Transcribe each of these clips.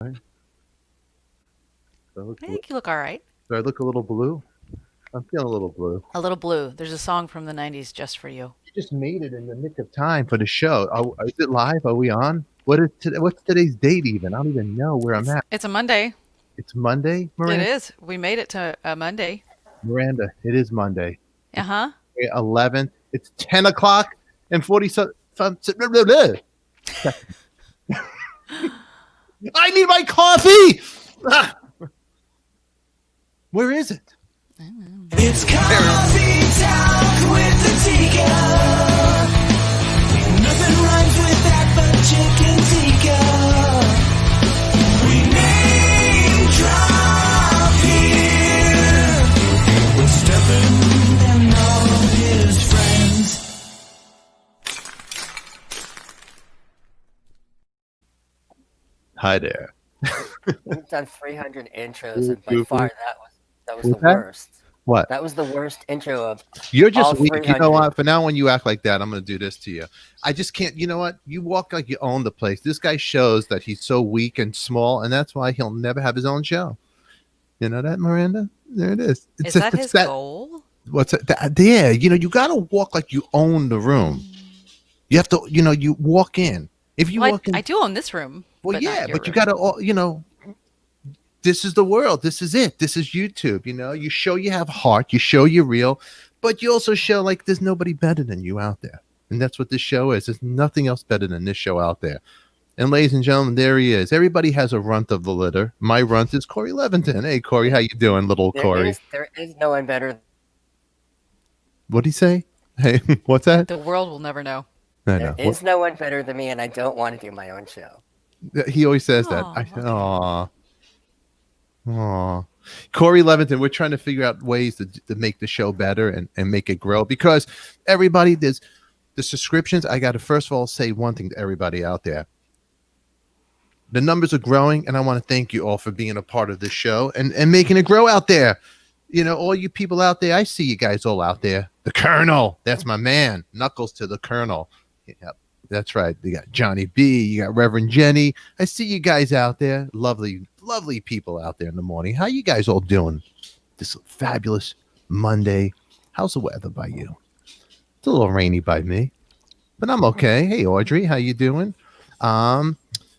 Right. I think you look all right. Do I look a little blue? I'm feeling a little blue. A little blue. There's a song from the 90s just for you. You just made it in the nick of time for the show. Is it live? Are we on? What is today? What's today's date even? I don't even know where I'm at. It's a Monday. It's Monday, It Miranda. is. We made it to a Monday. Miranda, it is Monday. It's Uh-huh. 11. It's 10 o'clock and 40 seconds. I need my coffee. Ah, where is it? It's coffee talk with the Tika. Nothing rhymes with that but chicken tikka. We name drop here with Stephen and all his friends. Hi there. We've done 300 intros, and by far that was What's the that? worst. What? That was the worst intro of You're just all weak. You know 300. what? For now, when you act like that, I'm going to do this to you. I just can't. You know what? You walk like you own the place. This guy shows that he's so weak and small, and that's why he'll never have his own show. You know that, Miranda? There it is. Is that his goal? What's that? Yeah. You know, you got to walk like you own the room. You have to. You know, you walk in. If you Well, walk in, I do own this room. well, but yeah, not your but you room. got to. You know. This is the world. This is it. This is YouTube. You know, you show you have heart. You show you're real, but you also show like there's nobody better than you out there. And that's what this show is. There's nothing else better than this show out there. And ladies and gentlemen, there he is. Everybody has a runt of the litter. My runt is Corey Levington. Hey, Corey, how you doing, little Corey? There is no one better. What'd he say? Hey, what's that? The world will never know. I There know. is no one better than me, and I don't want to do my own show. He always says that. Aw. Corey Levington, we're trying to figure out ways to make the show better and make it grow because everybody, there's the subscriptions. I got to first of all say one thing to everybody out there. The numbers are growing, and I want to thank you all for being a part of this show and making it grow out there. You know, all you people out there, I see you guys all out there. The Colonel, that's my man. Knuckles to the Colonel. Yep, that's right. You got Johnny B. You got Reverend Jenny. I see you guys out there. Lovely, lovely people out there in the morning. How you guys all doing this fabulous Monday? How's the weather by you? It's a little rainy by me, but I'm okay. Hey, Audrey, how you doing?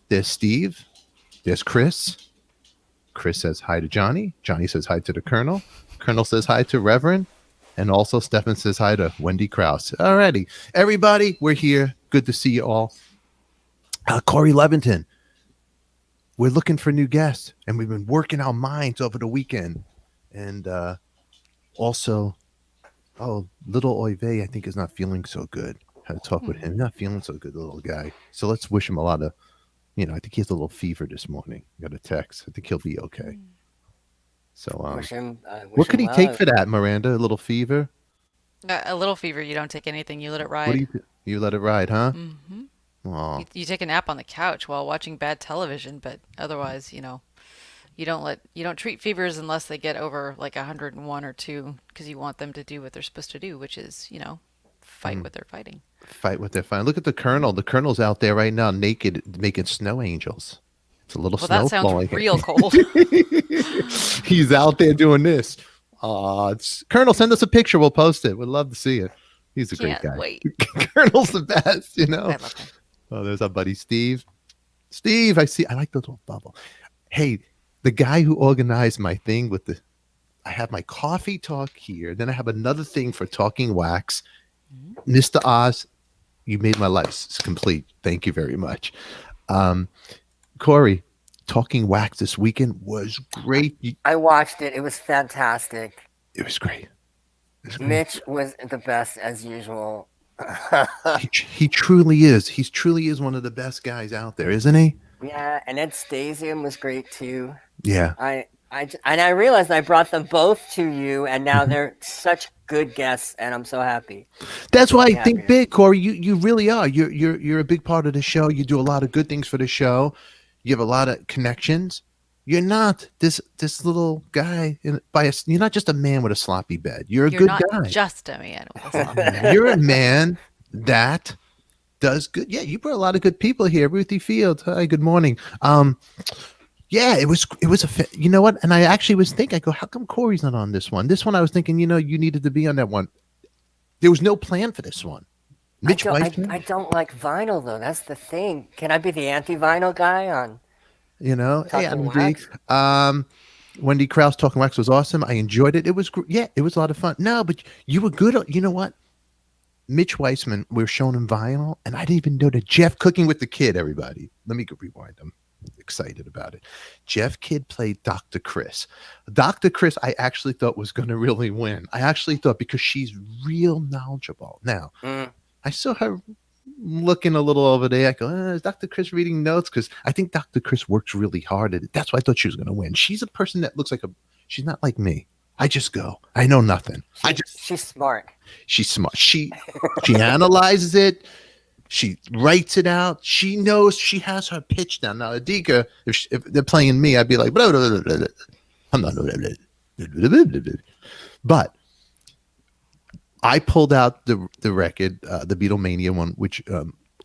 There's Steve. There's Chris. Chris says hi to Johnny. Johnny says hi to the Colonel. Colonel says hi to Reverend. And also Stefan says hi to Wendy Krause. Alrighty. Everybody, we're here. Good to see you all. Corey Levington. We're looking for new guests. And we've been working our minds over the weekend. And also, little Oive, I think, is not feeling so good. Had to talk with him. Not feeling so good, the little guy. So let's wish him a lot of, I think he has a little fever this morning. Got a text. I think he'll be okay. So, what could he take for that, Miranda? A little fever? A little fever. You don't take anything. You let it ride. What do you You let it ride, huh? Mm-hmm. Aw. You take a nap on the couch while watching bad television, but otherwise, you don't treat fevers unless they get over like 101 or 2 because you want them to do what they're supposed to do, which is, fight what they're fighting. Fight what they're fighting. Look at the Colonel. The Colonel's out there right now, naked, making snow angels. It's a little snow That sounds falling. real cold. He's out there doing this. Colonel, send us a picture. We'll post it. We'd love to see it. He's a great Can't guy. wait. Colonel's the best, I love him. Oh, there's our buddy Steve. Steve, I like the little bubble. Hey, the guy who organized my thing I have my coffee talk here. Then I have another thing for talking wax. Mr. Oz, you made my life complete. Thank you very much. Corey, talking wax this weekend was great. I watched it. It was fantastic. It was great. Mitch was the best as usual. He truly is. He truly is one of the best guys out there, isn't he? Yeah, and Ed Stasium was great too. Yeah. I realized I brought them both to you, and now they're such good guests, and I'm so happy. That's why I think big, Corey. You really are. You're a big part of the show. You do a lot of good things for the show. You have a lot of connections. You're not this little guy you're not just a man with a sloppy bed. You're good guy. You're not just a man with a sloppy bed. You're a man that does good. Yeah, you brought a lot of good people here. Ruthie Fields. Hi, good morning. Yeah, it was you know what? And I actually was thinking, I go, how come Corey's not on this one? This one I was thinking, you needed to be on that one. There was no plan for this one. Mitch Weissman, I don't like vinyl though. That's the thing. Can I be the anti-vinyl guy on hey, Talking Adam D. Wax? Wendy Krause Talking Wax was awesome. I enjoyed it. It was yeah, it was a lot of fun. No, but you were good. You know what? Mitch Weissman, we were showing him vinyl, and I didn't even know that Jeff Cooking with the Kid, everybody. Let me go rewind. I'm excited about it. Jeff Kidd played Dr. Chris. Dr. Chris, I actually thought was going to really win. I actually thought because she's real knowledgeable. Now, I saw her looking a little over there. I go, is Dr. Chris reading notes? Because I think Dr. Chris works really hard at it. That's why I thought she was going to win. She's a person that looks like she's not like me. I just go, I know nothing. She's smart. She's smart. She analyzes it. She writes it out. She knows she has her pitch down. Now, ADIKA, if they're playing me, I'd be like, blah, blah, blah, blah, blah. I'm not. Blah, blah, blah, blah, blah, blah. But I pulled out the record, the Beatlemania one, which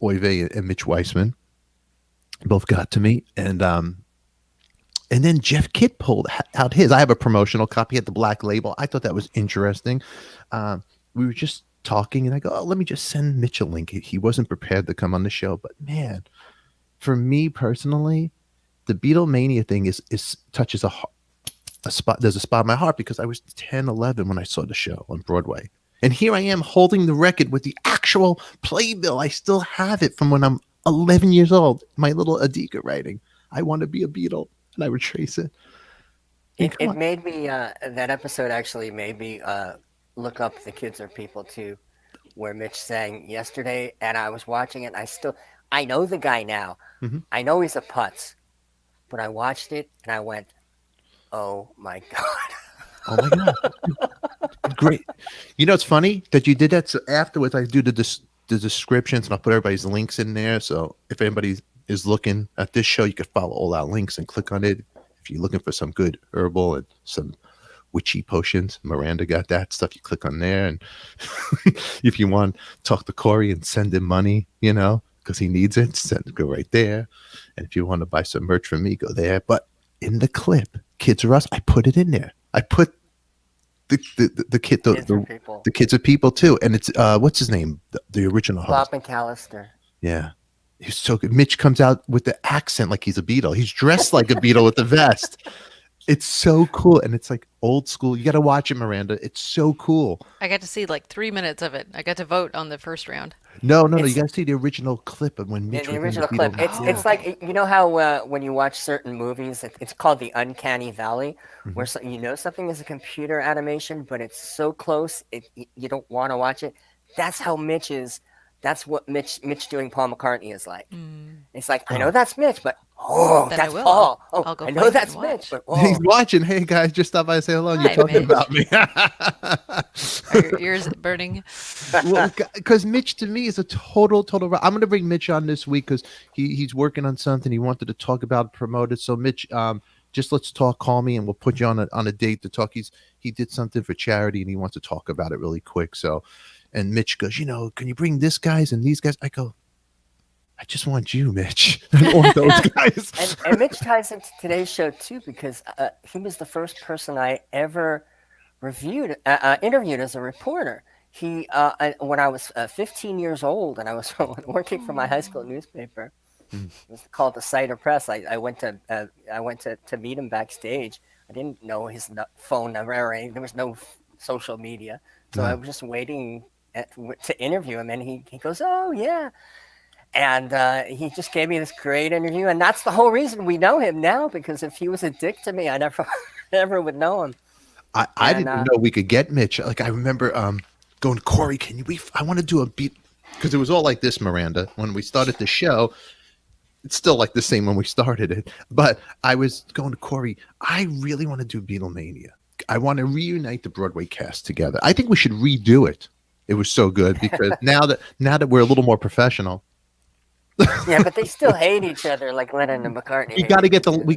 Oive and Mitch Weissman both got to me, and then Jeff Kidd pulled out his. I have a promotional copy at the Black Label. I thought that was interesting. We were just talking, and I go, oh, let me just send Mitch a link. He wasn't prepared to come on the show, but man, for me personally, the Beatlemania thing is touches a spot. There's a spot in my heart because I was 10, 11 when I saw the show on Broadway. And here I am holding the record with the actual playbill. I still have it from when I'm 11 years old. My little ADIKA writing. I want to be a Beatle, and I retrace it. It made me, that episode actually made me look up The Kids Are People Too, where Mitch sang yesterday, and I was watching it, and I know the guy now. Mm-hmm. I know he's a putz, but I watched it, and I went, oh my God. Oh my God. Great. It's funny that you did that. So afterwards, I do the descriptions, and I'll put everybody's links in there. So if anybody is looking at this show, you can follow all our links and click on it. If you're looking for some good herbal and some witchy potions, Miranda got that stuff. You click on there, and if you want, talk to Corey and send him money, because he needs it. Go right there. And if you want to buy some merch from me, go there. But in the clip, Kids Are Us, I put it in there. I put the Kids Are People Too, and it's what's his name? The original host. Bob McAllister. Yeah. He's so good. Mitch comes out with the accent like he's a Beatle. He's dressed like a Beatle with the vest. It's so cool, and it's like old school. You got to watch it, Miranda. It's so cool. I got to see like 3 minutes of it. I got to vote on the first round. No. You got to see the original clip of when Mitch. The original clip. It's like, you know how when you watch certain movies, it's called the uncanny valley, where something is a computer animation, but it's so close, you don't want to watch it. That's how Mitch is. That's what Mitch doing Paul McCartney is like. It's like, I know that's Mitch, but Then that's I will. Paul. I'll go I find know it that's and Mitch, watch. but He's watching. Hey guys, just stop by and say hello. And Hi, you're talking Mitch. about me. Are your ears burning? Because Mitch to me is a total. I'm going to bring Mitch on this week because he's working on something he wanted to talk about, promote it. So Mitch, just let's talk. Call me and we'll put you on a date to talk. He did something for charity and he wants to talk about it really quick. So. And Mitch goes, can you bring this guys and these guys? I go, I just want you, Mitch. I don't want those guys. and Mitch ties into today's show too, because he was the first person I ever interviewed as a reporter. He when I was 15 years old and I was working for my high school newspaper. It was called the Cider Press. I went to meet him backstage. I didn't know his phone number or anything. There was no social media, so I was just waiting to interview him, and he goes, oh yeah, and he just gave me this great interview, and that's the whole reason we know him now, because if he was a dick to me, I never would know him. I didn't know we could get Mitch. Like I remember going, Corey, I want to do a beat, because it was all like this, Miranda, when we started the show. It's still like the same when we started it, but I was going to Corey, I really want to do Beatlemania. I want to reunite the Broadway cast together. I think we should redo it. It was so good because now that we're a little more professional. Yeah, but they still hate each other like Lennon and McCartney. We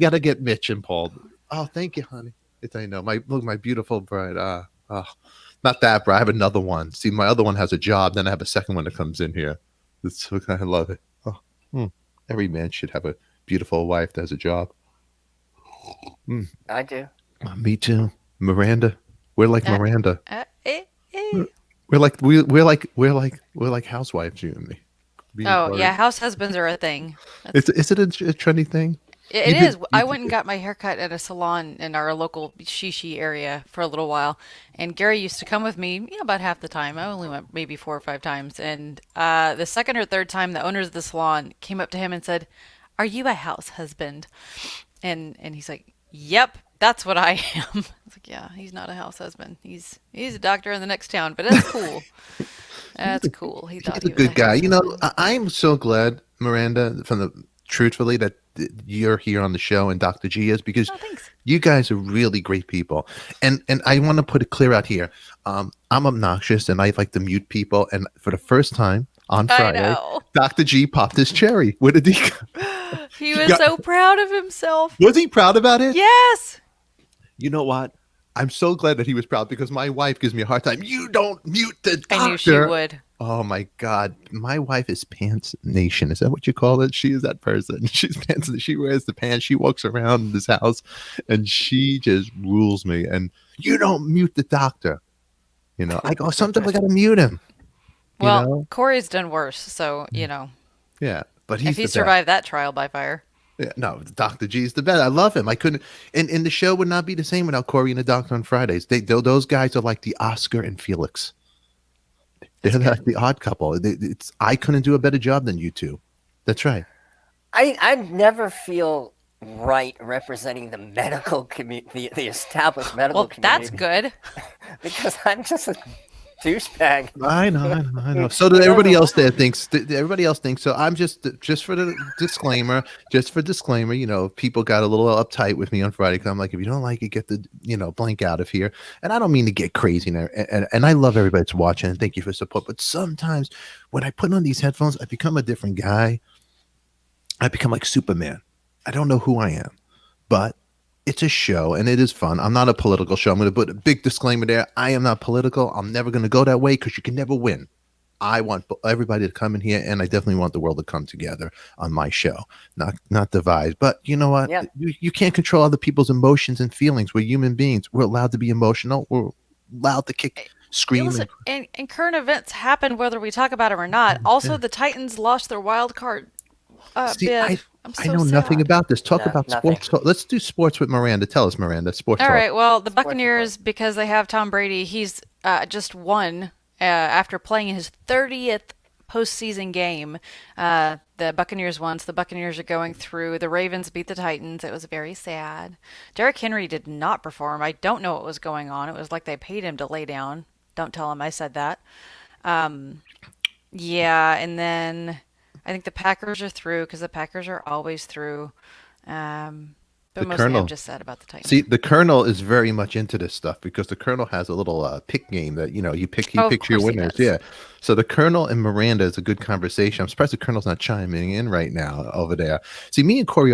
got to get Mitch and Paul. Oh, thank you, honey. I know my beautiful bride. Not that bride. I have another one. See, my other one has a job. Then I have a second one that comes in here. I love it. Every man should have a beautiful wife that has a job. I do. Me too. Miranda. We're like Uh, Miranda. eh, eh. We're like housewives, you and me. Me and Oh Corey. yeah, house husbands are a thing. Is it a trendy thing? It You is. did. I went and got my hair cut at a salon in our local Shishi area for a little while, and Gary used to come with me, about half the time. I only went maybe 4 or 5 times, and the second or third time, the owners of the salon came up to him and said, "Are you a house husband?" And he's like, "Yep, that's what I am." I was like, "Yeah, he's not a house husband. He's a doctor in the next town, but that's cool. That's cool." He thought He's a he was a good guy. house You know, husband. I'm so glad, Miranda, truthfully, that you're here on the show and Dr. G is, because Oh, thanks. you guys are really great people. And I want to put it clear out here. I'm obnoxious and I like to mute people. And for the first time on I Friday, know. Dr. G popped his cherry with ADIKA. He was so proud of himself. Was he proud about it? Yes. You know what? I'm so glad that he was proud, because my wife gives me a hard time. You don't mute the doctor. I knew she would. Oh my God. My wife is Pants Nation. Is that what you call it? She is that person. She's Pants. She wears the pants. She walks around this house and she just rules me. And you don't mute the doctor. I go, sometimes I got to mute him. Well, Corey's done worse, so, Yeah. But if he's he the best. survived that trial by fire. Yeah, no, Dr. G is the best. I love him. I couldn't, and the show would not be the same without Corey and the doctor on Fridays. Those guys are like the Oscar and Felix. They're like the odd couple. I couldn't do a better job than you two. That's right. I never feel right representing the medical community, the established medical Well, community. that's good. Because I'm just a douchebag. I know. So that everybody else there thinks. Everybody else thinks. So I'm just for the disclaimer. Just for disclaimer, people got a little uptight with me on Friday because I'm like, if you don't like it, get the blank out of here. And I don't mean to get crazy, and I love everybody that's watching and thank you for support. But sometimes when I put on these headphones, I become a different guy. I become like Superman. I don't know who I am, but it's a show and it is fun. I'm not a political show. I'm going to put a big disclaimer there. I am not political. I'm never going to go that way because you can never win. I want everybody to come in here, and I definitely want the world to come together on my show, not divide. But you know what? Yeah. You can't control other people's emotions and feelings. We're human beings. We're allowed to be emotional. We're allowed to kick, scream. Listen, and current events happen whether we talk about them or not. Also, the Titans lost their wild card See, bid. I know nothing about this. Talk No, about nothing. sports. Let's do sports with Miranda. Tell us, Miranda. Sports All talk. right. Well, the Sports Buccaneers, because they have Tom Brady, he's just won after playing his 30th postseason game. The Buccaneers won, so the Buccaneers are going through. The Ravens beat the Titans. It was very sad. Derrick Henry did not perform. I don't know what was going on. It was like they paid him to lay down. Don't tell him I said that. Yeah, and then I think the Packers are through because the Packers are always through. But The mostly Colonel. I'm just sad about the Titans. See, the Colonel is very much into this stuff because the Colonel has a little pick game that you pick. He Oh, of picks your course he winners. does. Yeah. So the Colonel and Miranda is a good conversation. I'm surprised the Colonel's not chiming in right now over there. See, me and Corey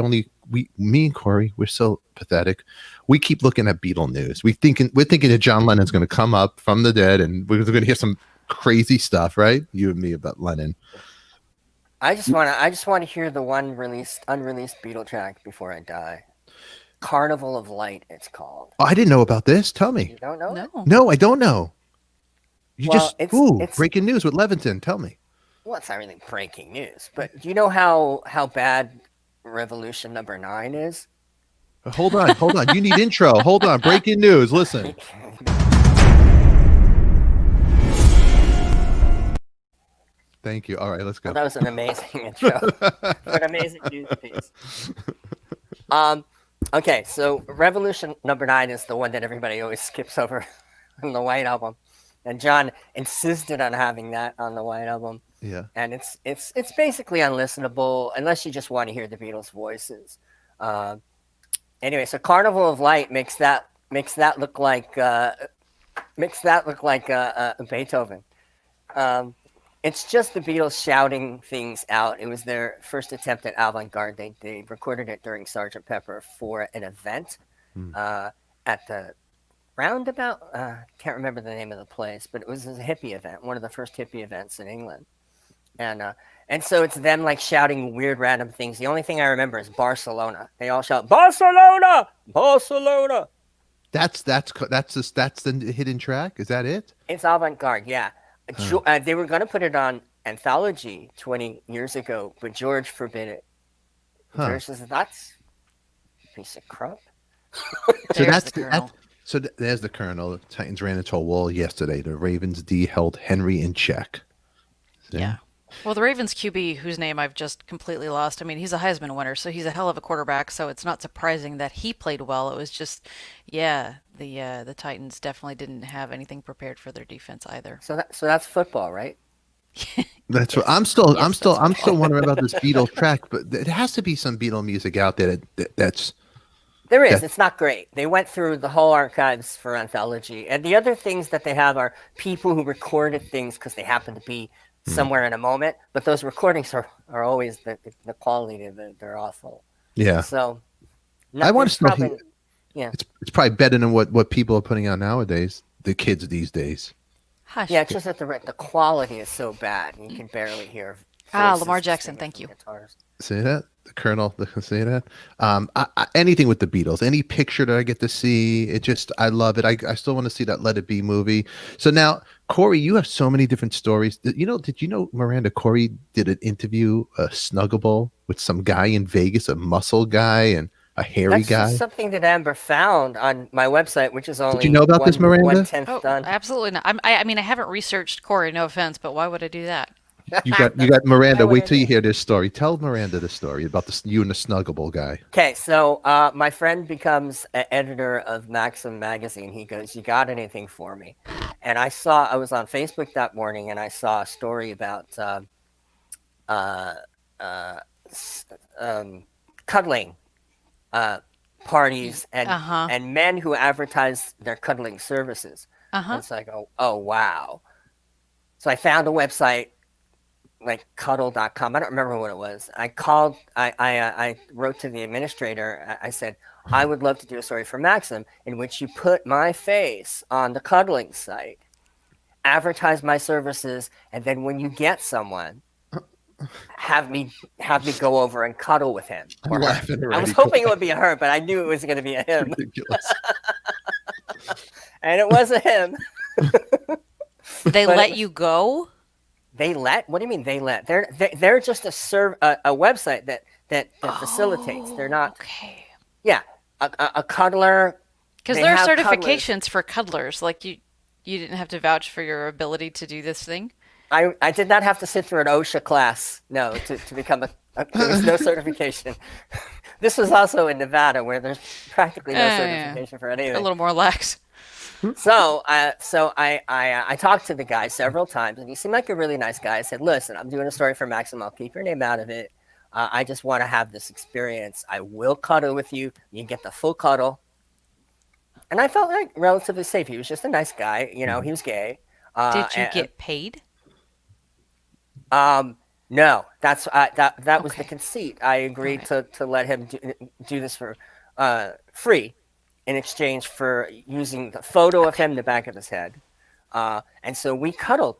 we're so pathetic. We keep looking at Beatle news. We're thinking that John Lennon's going to come up from the dead, and we're going to hear some crazy stuff, right? You and me about Lennon. I just want to hear the one unreleased Beatle track before I die. Carnival of Light, it's called. Oh, I didn't know about this. Tell me. You don't know? No. No, I don't know. You Well, it's breaking news with Levington. Tell me. well, it's not really breaking news, but do you know how bad Revolution number 9 is? Hold on. You need intro. Hold on. Breaking news. Listen. Thank you. All right, let's go. That was an amazing intro. An amazing news piece. Okay, so Revolution number 9 is the one that everybody always skips over on the White Album, and John insisted on having that on the White Album. Yeah. And it's basically unlistenable unless you just want to hear the Beatles' voices. Anyway, so Carnival of Light makes that look like Beethoven. It's just the Beatles shouting things out. It was their first attempt at avant-garde. They recorded it during Sgt. Pepper for an event at the roundabout. Can't remember the name of the place, but it was a hippie event, one of the first hippie events in England. And And so it's them like shouting weird random things. The only thing I remember is Barcelona. They all shout Barcelona, Barcelona. That's the hidden track. Is that it? It's avant-garde, yeah. They were going to put it on Anthology 20 years ago, but George forbid it. George says, that's a piece of crap. So There's the Colonel. There's the Colonel. The Titans ran into a wall yesterday. The Ravens D held Henry in check. See? Yeah. Well, the Ravens QB, whose name I've just completely lost. I mean, he's a Heisman winner, so he's a hell of a quarterback. So it's not surprising that he played well. It was just, yeah, the Titans definitely didn't have anything prepared for their defense either. So that's football, right? That's what I'm still wondering about this Beatles track, but there has to be some Beatle music out there that's. There is. It's not great. They went through the whole archives for Anthology, and the other things that they have are people who recorded things because they happen to be somewhere in a moment. But those recordings are always the quality of it. They're awful. Yeah. So I want to know. Yeah. It's probably better than what people are putting out nowadays. The kids these days. Hush. Yeah, it's just that the quality is so bad, and you can barely hear. Lamar Jackson, thank you. Guitars. Say that? The Colonel, say that? Anything with the Beatles, any picture that I get to see, I love it. I still want to see that Let It Be movie. So now, Corey, you have so many different stories. Did you know, Miranda, Corey did an interview, a Snuggable, with some guy in Vegas, a muscle guy and a hairy guy? That's something that Amber found on my website, which is only Did you know about this, Miranda? 1/10 done. Absolutely not. I mean, I haven't researched Corey, no offense, but why would I do that? You got Miranda. Wait till you hear this story. Tell Miranda the story about you and the Snuggable guy. Okay, so my friend becomes an editor of Maxim magazine. He goes, "You got anything for me?" And I was on Facebook that morning, and I saw a story about cuddling parties and men who advertise their cuddling services. And it's like, oh wow. So I found a website like cuddle.com. I don't remember what it was. I called, I wrote to the administrator. I said, I would love to do a story for Maxim in which you put my face on the cuddling site, advertise my services, and then when you get someone, have me go over and cuddle with him. Or her. I was hoping it would be a her, but I knew it was going to be a him. Ridiculous. And it was a him. They let you go? They let? What do you mean they let? They're just a website that facilitates. They're not. Okay. Yeah, a cuddler. Because there are certifications for cuddlers. Like you didn't have to vouch for your ability to do this thing. I did not have to sit through an OSHA class. No, to become there was no certification. This was also in Nevada, where there's practically no certification for anything. A little more lax. So I talked to the guy several times, and he seemed like a really nice guy. I said, "Listen, I'm doing a story for Maxim. I'll keep your name out of it. I just want to have this experience. I will cuddle with you. You get the full cuddle." And I felt like relatively safe. He was just a nice guy. You know, he was gay. Did you get paid? No, that's that was the conceit. I agreed to let him do this for free in exchange for using the photo of him in the back of his head. And so we cuddled.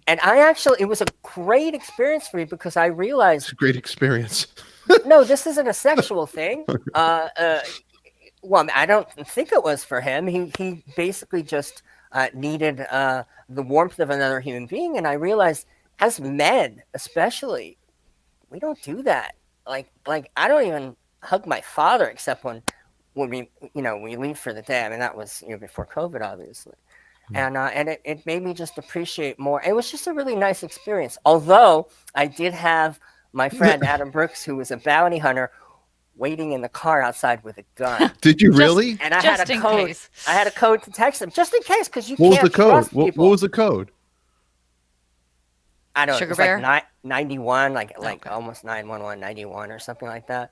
And it was a great experience for me because I realized... It's a great experience. No, this isn't a sexual thing. Well, I don't think it was for him. He basically just needed the warmth of another human being. And I realized, as men especially, we don't do that. Like I don't even hug my father except when we leave for the day. I mean, that was before COVID, obviously. And it made me just appreciate more. It was just a really nice experience. Although I did have my friend Adam Brooks, who was a bounty hunter, waiting in the car outside with a gun. Did you really? And I had a code. Case. I had a code to text him just in case, because you What can't was the code? trust What people. was the code? I don't know. Sugar It was Bear? like 91, like Okay. almost 911, 91 or something like that.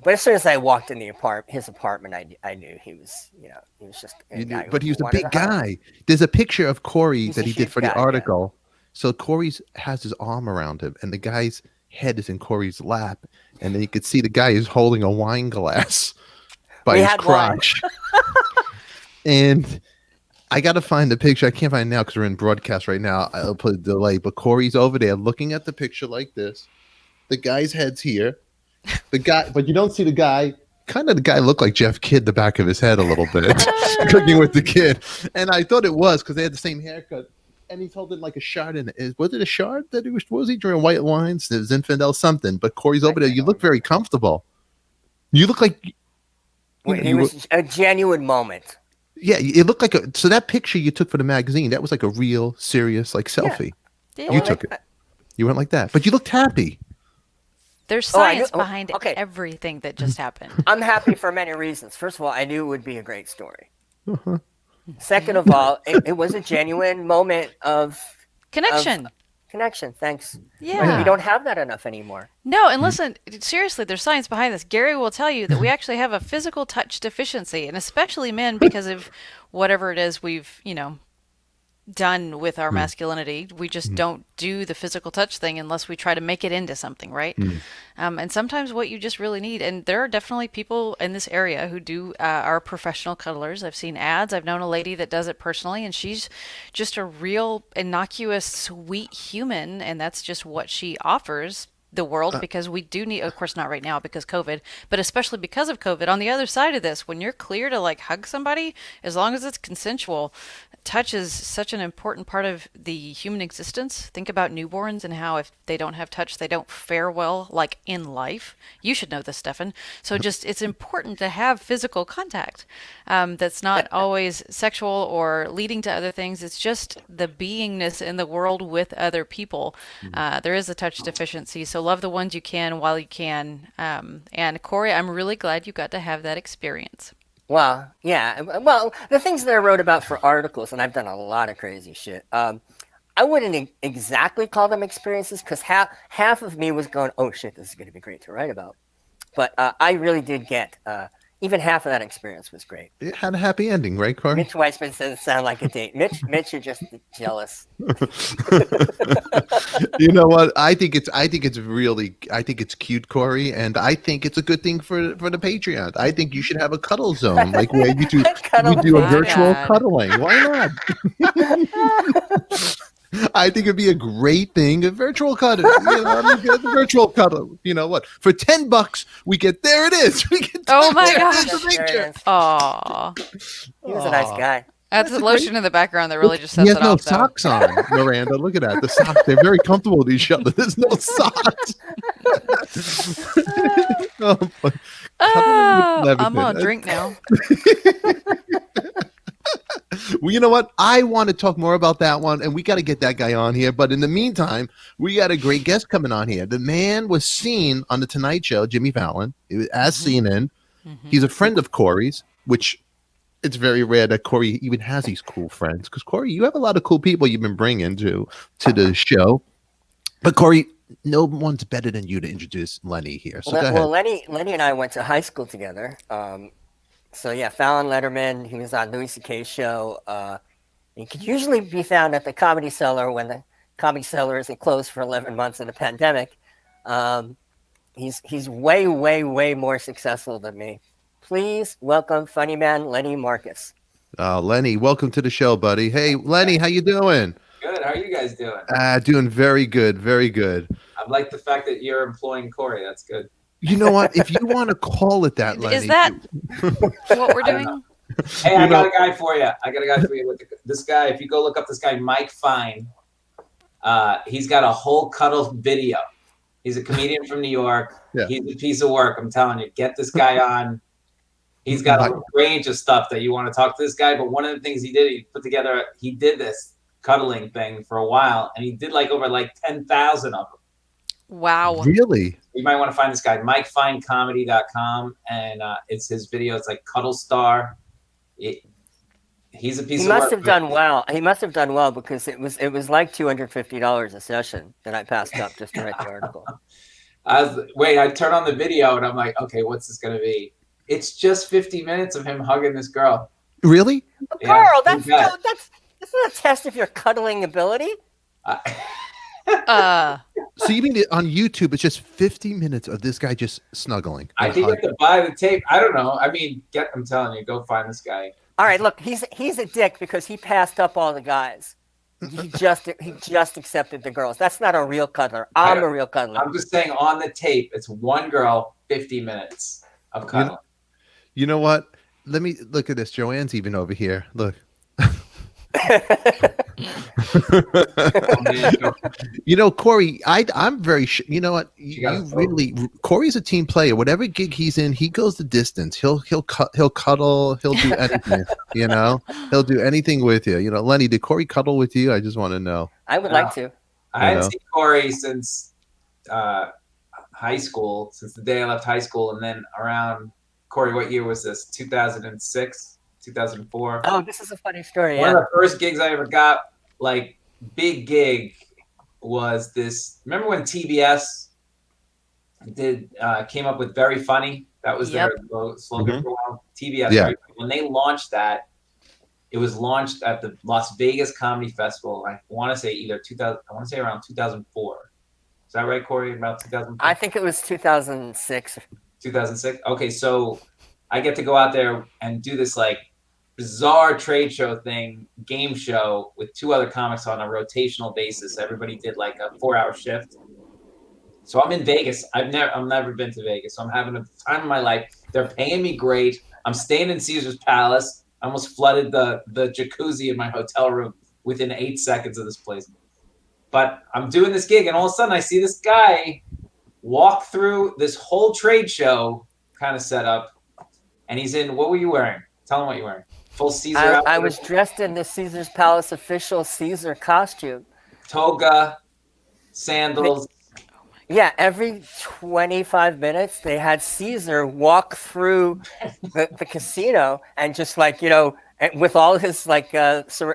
But as soon as I walked in his apartment, I knew he was, he was just a guy who But he was a wanted big to hug. guy. There's a picture of Corey He's that a he did huge for the guy, yeah. article. So Corey has his arm around him, and the guy's head is in Corey's lap, and then you could see the guy is holding a wine glass by We his had wine. crotch. And I got to find the picture. I can't find it now because we're in broadcast right now. I'll put a delay. But Corey's over there looking at the picture like this. The guy's head's here. The guy, but you don't see the guy. Kind of the guy looked like Jeff Kidd, the back of his head a little bit, cooking with the kid. And I thought it was because they had the same haircut. And he's holding like a shard in it. Was it a shard that he was? What was he drawing? White lines? It was Zinfandel something. But Corey's over there. You look very comfortable. You look like. It was a genuine moment. Yeah, it looked like a. So that picture you took for the magazine, that was like a real, serious, like selfie. Yeah. You took it. You went like that, but you looked happy. There's science Oh, behind okay. everything that just happened. I'm happy for many reasons. First of all, I knew it would be a great story. Second of all, it was a genuine moment of Connection. connection. Thanks. Yeah. We don't have that enough anymore. No, and listen, seriously, there's science behind this. Gary will tell you that we actually have a physical touch deficiency, and especially men because of whatever it is we've, done with our masculinity. We just don't do the physical touch thing unless we try to make it into something, right? And sometimes what you just really need, and there are definitely people in this area who do are professional cuddlers. I've seen ads. I've known a lady that does it personally, and she's just a real innocuous, sweet human, and that's just what she offers the world because we do need, of course not right now because COVID, but especially because of COVID. On the other side of this, when you're clear to like hug somebody, as long as it's consensual, touch is such an important part of the human existence. Think about newborns and how if they don't have touch, they don't fare well, like in life. You should know this, Stefan. So just it's important to have physical contact. That's not always sexual or leading to other things. It's just the beingness in the world with other people. There is a touch deficiency, so love the ones you can while you can. And Corey, I'm really glad you got to have that experience. Well, yeah. Well, the things that I wrote about for articles, and I've done a lot of crazy shit. I wouldn't exactly call them experiences because half of me was going, "Oh shit, this is going to be great to write about." But I really did get even half of that experience was great. It had a happy ending, right, Corey? Mitch Weissman says it sounded like a date. Mitch, you're just jealous. You know what? I think it's cute, Corey, and I think it's a good thing for the Patreon. I think you should have a cuddle zone, like where you do a virtual cuddling. Why not? I think it'd be a great thing, a virtual cuddle. Virtual cuddle. You know what? For $10, we get there. It is. We get Oh my there. gosh! There's the picture. Aw. He was a nice guy. That's the lotion in the background that really just He sets has it no off, though. socks on, Miranda. Look at that. The socks, they're very comfortable with each other. There's no socks. Oh, but Oh, I'm on a drink now. Well, you know what? I want to talk more about that one, and we got to get that guy on here. But in the meantime, we got a great guest coming on here. The man was seen on The Tonight Show, Jimmy Fallon, as seen in. He's a friend of Corey's, which it's very rare that Corey even has these cool friends. Because, Corey, you have a lot of cool people you've been bringing to the show. But, Corey, no one's better than you to introduce Lenny here. So go ahead. Well, Lenny and I went to high school together. So yeah, Fallon, Letterman. He was on Louis C.K.'s show. He could usually be found at the Comedy Cellar when the Comedy Cellar isn't closed for 11 months in the pandemic. He's way more successful than me. Please welcome funny man Lenny Marcus. Lenny, welcome to the show, buddy. Hey, Lenny, how you doing? Good. How are you guys doing? Doing very good, very good. I like the fact that you're employing Corey. That's good. You know what? If you want to call it that, Lenny. Is that what we're doing? Hey, I got a guy for you. This guy, if you go look up this guy, Mike Fine, he's got a whole cuddle video. He's a comedian from New York. Yeah. He's a piece of work. I'm telling you, get this guy on. He's got a range of stuff that you want to talk to this guy. But one of the things he did this cuddling thing for a while, and he did over 10,000 of them. Wow. Really? You might want to find this guy, MikeFineComedy.com, and it's his video. It's like Cuddle Star. He's a piece of work. He must have done well. He must have done well because it was like $250 a session that I passed up just to write the article. I turn on the video and I'm like, okay, what's this going to be? It's just 50 minutes of him hugging this girl. Really? Yeah, Carl, that's not a test of your cuddling ability. So you mean on YouTube, it's just 50 minutes of this guy just snuggling? I think you have to buy the tape. I don't know. I mean, I'm telling you, go find this guy. All right, look, he's a dick because he passed up all the guys. He just accepted the girls. That's not a real cuddler. I'm a real cuddler. I'm just saying on the tape, it's one girl, 50 minutes of cuddling. You know what? Let me look at this. Joanne's even over here. Look. You know, Corey, I'm very you know what, you really, Corey's a team player. Whatever gig he's in, he goes the distance. He'll cuddle, he'll do anything. You know, he'll do anything with you. You know, Lenny, did Corey cuddle with you? I just want to know. I would like to. I hadn't seen Corey since high school, since the day I left high school, and then around, Corey, what year was this? 2006, 2004. Oh, this is a funny story. One of the first gigs I ever got, like big gig, was this. Remember when TBS came up with Very Funny? That was their slogan for a while. TBS. Yeah. When they launched that, it was launched at the Las Vegas Comedy Festival. I want to say either 2000. I want to say around 2004. Is that right, Corey? About 2004? I think it was 2006. 2006. Okay, so I get to go out there and do this like bizarre trade show thing, game show with two other comics on a rotational basis. Everybody did like a 4-hour shift. So I'm in Vegas. I've never been to Vegas. So I'm having a time of my life. They're paying me great. I'm staying in Caesar's Palace. I almost flooded the jacuzzi in my hotel room within 8 seconds of this place. But I'm doing this gig, and all of a sudden I see this guy walk through this whole trade show kind of setup, and he's in, what were you wearing? Tell him what you're wearing. Full Caesar outfit. I was dressed in the Caesar's Palace official Caesar costume. Toga, sandals. Yeah, every 25 minutes they had Caesar walk through the casino and just like, you know, with all his like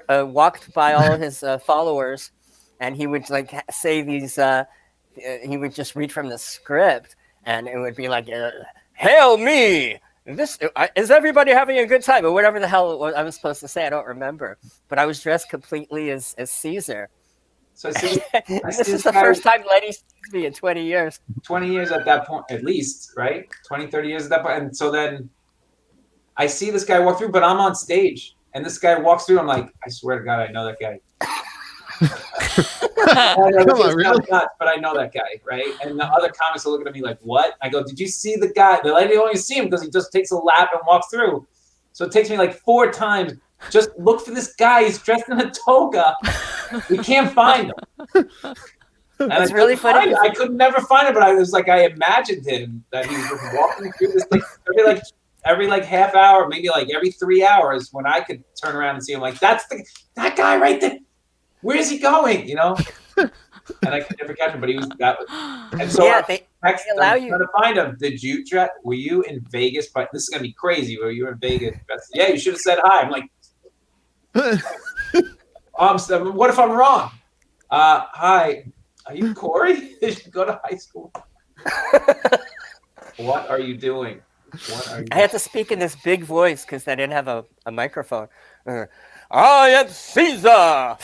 walked by all his followers, and he would like say these he would just read from the script, and it would be like, hail me, this is everybody having a good time, or whatever the hell I was supposed to say. I don't remember, but I was dressed completely as Caesar. So I see, this is the first time Lenny sees me in 20 years. 20 years at that point, at least, right? 20, 30 years at that point. And so then I see this guy walk through, but I'm on stage. And this guy walks through. I'm like, I swear to God, I know that guy. Come on, really? Nuts, but I know that guy, right? And the other comics are looking at me like, what? I go, did you see the guy? They're like, they only see him because he just takes a lap and walks through. So it takes me like 4 times. Just look for this guy. He's dressed in a toga. We can't find him. And it's really funny. I could never find him, but I was like, I imagined him that he was just walking through this thing every half hour, maybe like every 3 hours, when I could turn around and see him. Like, that's that guy right there. Where is he going? You know? And I could never catch him, but he was that. And so yeah, they allow you trying to find him. Were you in Vegas? But this is gonna be crazy. Were you in Vegas? Yeah, you should have said hi. I'm like, what if I'm wrong? Hi, are you Corey? Did you go to high school? What are you doing? I had to speak in this big voice because I didn't have a microphone. I am Caesar.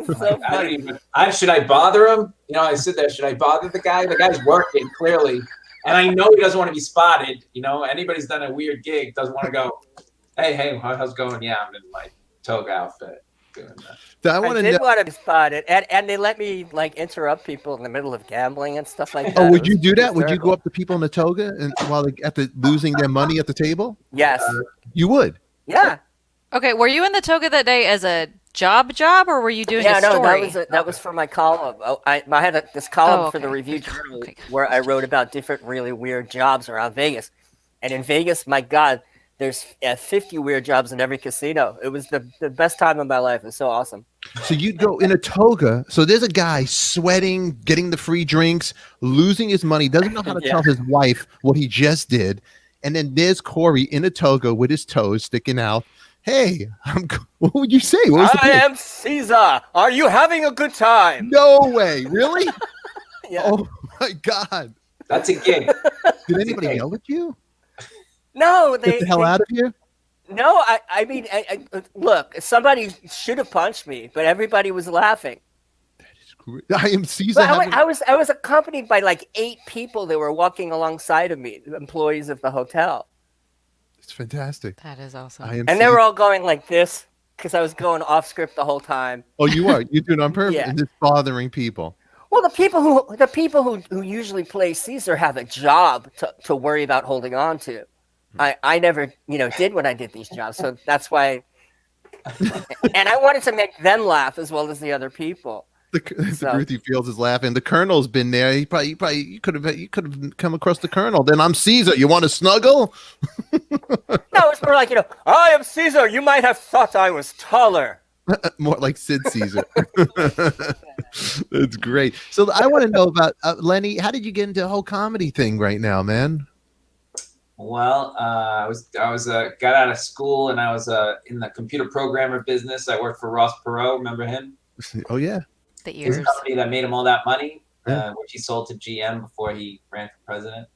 So funny. Should I bother him? You know, I sit there. Should I bother the guy? The guy's working clearly, and I know he doesn't want to be spotted. You know, anybody's done a weird gig doesn't want to go, hey, how's it going? Yeah, I'm in my toga outfit doing that. I did want to be spotted, and they let me like interrupt people in the middle of gambling and stuff like that. Oh, would you do that? Would you go up to people in the toga and while they losing their money at the table? Yes, you would. Yeah. Okay, were you in the toga that day as a job, or were you doing a story? That was for my column. I had this column for the Review Journal where I wrote about different really weird jobs around Vegas. And in Vegas, my God, there's 50 weird jobs in every casino. It was the best time of my life. It was so awesome. So you'd go in a toga. So there's a guy sweating, getting the free drinks, losing his money, doesn't know how to tell his wife what he just did. And then there's Corey in a toga with his toes sticking out. Hey, what would you say? I am Caesar. Are you having a good time? No way. Really? Yeah. Oh, my God. That's a gig. Did anybody yell at you? No. Get the hell out of here? No, I mean, look, somebody should have punched me, but everybody was laughing. That is great. I am Caesar. I was accompanied by like 8 people that were walking alongside of me, employees of the hotel. It's fantastic. That is awesome. I am. And they were all going like this because I was going off script the whole time. Oh, you are. You're doing it on purpose, Yeah. and it's bothering people. Well, the people who usually play Caesar have a job to worry about holding on to. I never, did when I did these jobs, so that's why. And I wanted to make them laugh as well as the other people. The Ruthie Fields is laughing. The Colonel's been there. You could have come across the Colonel. Then I'm Caesar. You want to snuggle? No, it's more like, I am Caesar. You might have thought I was taller. More like Sid Caesar. That's great. So I want to know about Lenny. How did you get into the whole comedy thing right now, man? Well, I got out of school and I was in the computer programmer business. I worked for Ross Perot. Remember him? Oh yeah. The His ears. company that made him all that money, Yeah. which he sold to GM before he ran for president.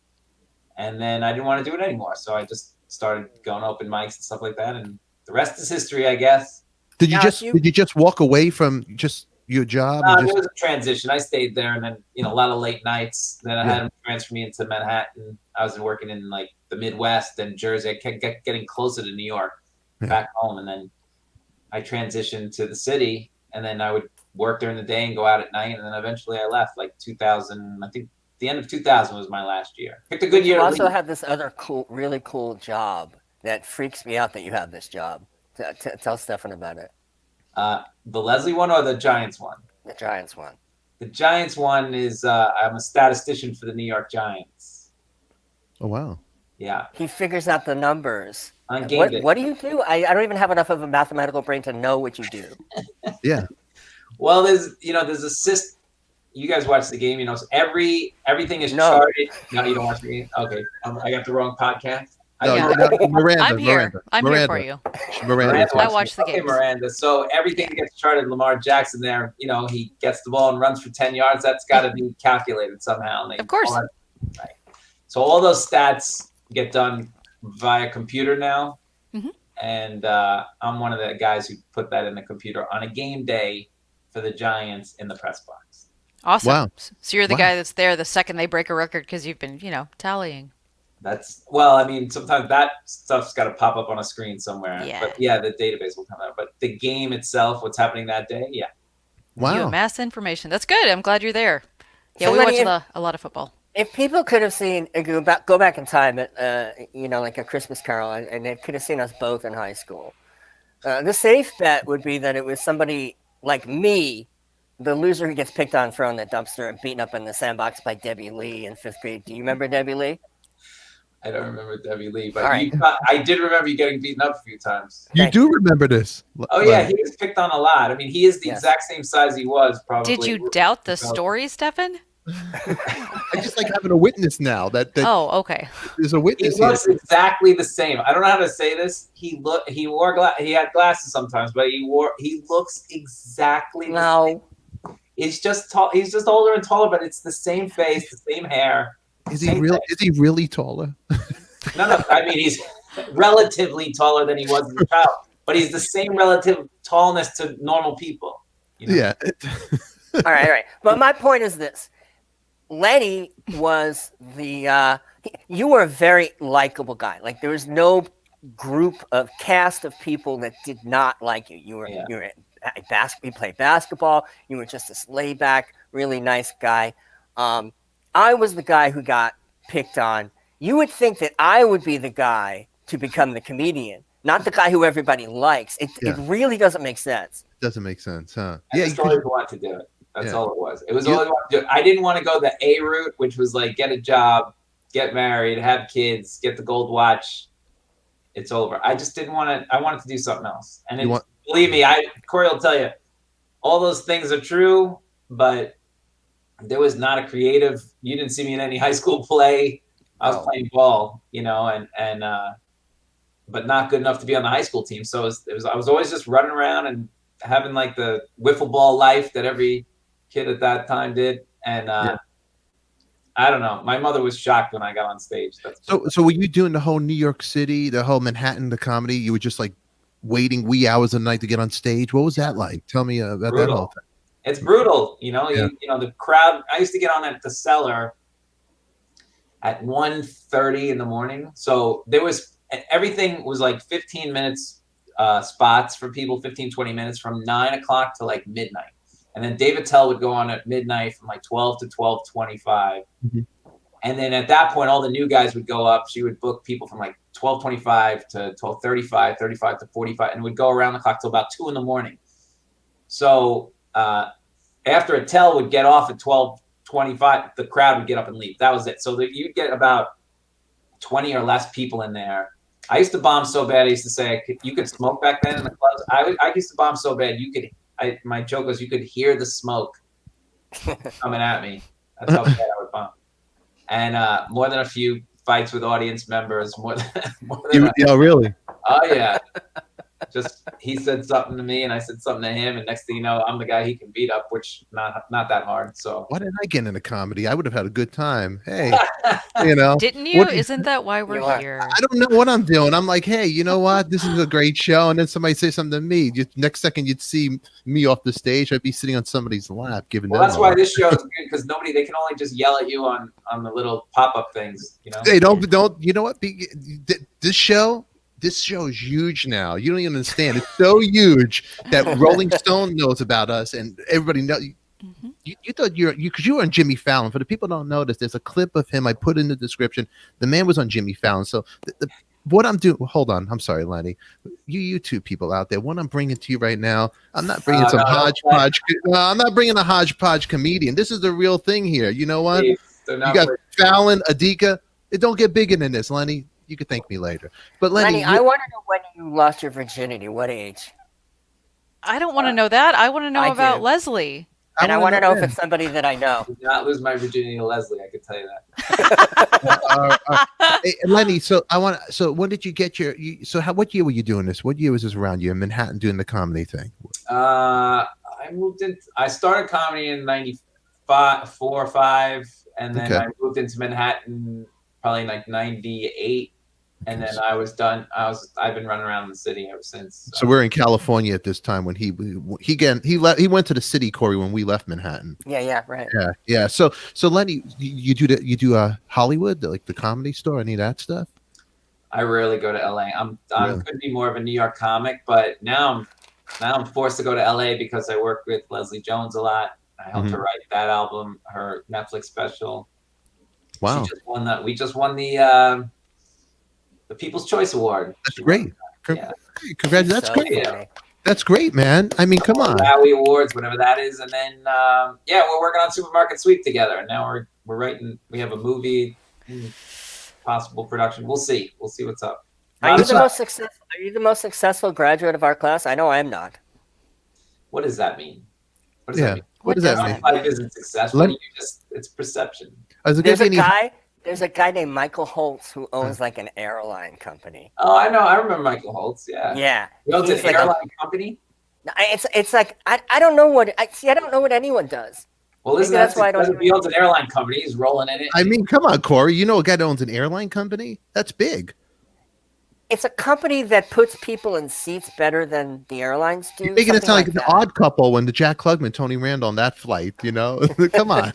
And then I didn't want to do it anymore, so I just started going to open mics and stuff like that. And the rest is history, I guess. Did you Got just walk away from just your job? There and just, was a transition. I stayed there, and then a lot of late nights. Then I had him transfer me into Manhattan. I was working in like the Midwest and Jersey. I kept getting closer to New York, back home, and then I transitioned to the city. And then I would work during the day and go out at night. And then eventually I left, like 2000. I think the end of 2000 was my last year. Picked a good year. You to also leave. have this other really cool job that freaks me out that you have this job. Tell Stefan about it. The Leslie one or the Giants one? The Giants one. The Giants one is I'm a statistician for the New York Giants. oh wow. Yeah. He figures out the numbers. On game day. What do you do? I don't even have enough of a mathematical brain to know what you do. Yeah. Well, there's a system. You guys watch the game, so everything is charted. No, you don't watch the game. Okay, I got the wrong podcast. No, Yeah. no, Miranda. I'm here. Miranda, I'm Miranda, here for you. Miranda. I watch the Okay, games. Miranda. So everything gets charted. Lamar Jackson there, he gets the ball and runs for 10 yards. That's got to be calculated somehow. Of course. Right. So all those stats get done via computer now. Mhm. And I'm one of the guys who put that in the computer on a game day for the Giants in the press box. Awesome. Wow. So you're the Wow. guy that's there the second they break a record because you've been, tallying. Sometimes that stuff's got to pop up on a screen somewhere. Yeah. But yeah, the database will come out. But the game itself, what's happening that day, yeah. You Wow. have mass information. That's good. I'm glad you're there. Yeah, So we Lenny, watch a lot of football. If people could have seen go back in time at like A Christmas Carol, and they could have seen us both in high school, the safe bet would be that it was somebody like me, the loser who gets picked on, thrown in the dumpster, and beaten up in the sandbox by Debbie Lee in 5th grade. Do you remember Debbie Lee? I don't remember Debbie Lee, but All right. I did remember you getting beaten up a few times. You Thank do remember this? Oh yeah, he was picked on a lot. I mean, he is the Yes. exact same size he was probably. Did you doubt the story, Stefan? I just like having a witness now. That Oh, okay. there's a He witness here. looks exactly the same. I don't know how to say this. He had glasses sometimes, but he looks exactly the same. No. He's just tall. He's just older and taller, but it's the same face, the same hair. Is he same real? thing. Is he really taller? No. I mean, he's relatively taller than he was as a child, but he's the same relative tallness to normal people. Yeah. All right. But my point is this. Lenny was you were a very likable guy. Like there was no group of cast of people that did not like you. You played basketball. You were just this laid back, really nice guy. I was the guy who got picked on. You would think that I would be the guy to become the comedian, not the guy who everybody likes. It really doesn't make sense. Doesn't make sense, huh? I Yeah. just always wanted to do it. That's Yeah. all it was. It was all I wanted to do. I didn't want to go the A route, which was like get a job, get married, have kids, get the gold watch. It's over. I just didn't want to. I wanted to do something else. And believe me, Corey will tell you, all those things are true, but there was not a creative. You didn't see me in any high school play. I was playing ball, and but not good enough to be on the high school team. So I was always just running around and having like the wiffle ball life that every kid at that time did. And I don't know. My mother was shocked when I got on stage. So were you doing the whole New York City, the whole Manhattan, the comedy? You were just like waiting wee hours of the night to get on stage. What was that like? Tell me about that whole thing. It's brutal, the crowd. I used to get on at the Cellar at 1:30 in the morning. So there was and everything was like 15 minutes spots for people, 15, 20 minutes from 9 o'clock to like midnight. And then Dave Attell would go on at midnight from like 12 to 12:25. Mhm. And then at that point, all the new guys would go up. She would book people from like 12:25 to 12:35, 35 to 45, and would go around the clock till about 2 in the morning. So after Attell would get off at 12:25, the crowd would get up and leave. That was it. So that you'd get about 20 or less people in there. I used to bomb so bad. I used to say you could smoke back then in the clubs. I used to bomb so bad my joke was you could hear the smoke coming at me. That's how bad I would bomb. And more than a few fights with audience members. More than Yeah, really. oh yeah. Just he said something to me and I said something to him, and next thing you know, I'm the guy he can beat up, which not that hard. So Why didn't I get into comedy? I would have had a good time. Hey, you know, Didn't you? What- Isn't that why we're You are. here? I don't know what I'm doing. I'm like, hey, you know what? This is a great show. And then somebody say something to me. Just next second, you'd see me off the stage. I'd be sitting on somebody's lap, giving well, them. that's a- why this show is good, because they can only just yell at you on the little pop-up things, you know. Hey, don't. You know what? This show is huge now. You don't even understand. It's so huge that Rolling Stone knows about us, and everybody knows. Mhm. You thought because you were on Jimmy Fallon. For the people who don't know this, there's a clip of him I put in the description. The man was on Jimmy Fallon. So what I'm doing, hold on, I'm sorry, Lenny. You two people out there, what I'm bringing to you right now, I'm not bringing some hodgepodge. I'm not bringing a hodgepodge comedian. This is the real thing here. You know what? They're You not got playing- Fallon, ADIKA. It don't get bigger than this, Lenny. You could thank me later. But Lenny, Lenny, I want to know when you lost your virginity. What age? I don't want to know that. I want to know I about do. Leslie. And I want to know if when. it's somebody that I know. did not lose my virginity to Leslie, I could tell you that. Hey, Lenny, so when did you get what year were you doing this? What year was this around you in Manhattan doing the comedy thing? I started comedy in 94 or 5, and then Okay. I moved into Manhattan probably like 98, and then I was done. I've been running around the city ever since. So we're in California at this time when he went to the city, Corey, when we left Manhattan. Yeah, right. Yeah. So Lenny, you do Hollywood, like the Comedy Store, any of that stuff? I rarely go to LA. Really? Could be more of a New York comic, but now I'm forced to go to LA because I work with Leslie Jones a lot. I helped her write that album, her Netflix special. Wow, She just won that. We just won the People's Choice Award. that's She great. won that. Yeah. Congratulations. That's So great. Yeah. funny. That's great, man. I mean, come on. Wowie Awards, whatever that is, and then we're working on Supermarket Sweep together, and now we're writing. We have a movie in possible production. We'll see. We'll see what's up. Are you This the is- most successful? Are you the most successful graduate of our class? I know I am not. What does that mean? What does Yeah. that mean? What does that mean? Life isn't successful. Let- It's perception. Is it There's gonna a be any- guy. There's a guy named Michael Holtz who owns like an airline company. Oh, I know. I remember Michael Holtz. Yeah. Yeah, He owns he's an like a- airline company. it's like I don't know what I don't know what anyone does. Well, Maybe isn't that that's why I don't successful? He owns an airline company. He's rolling in it. I mean, come on, Corey. You know a guy that owns an airline company? That's big. It's a company that puts people in seats better than the airlines do. You're making it something sound like like the that. Odd Couple when the Jack Klugman, Tony Randall on that flight. You know, come on.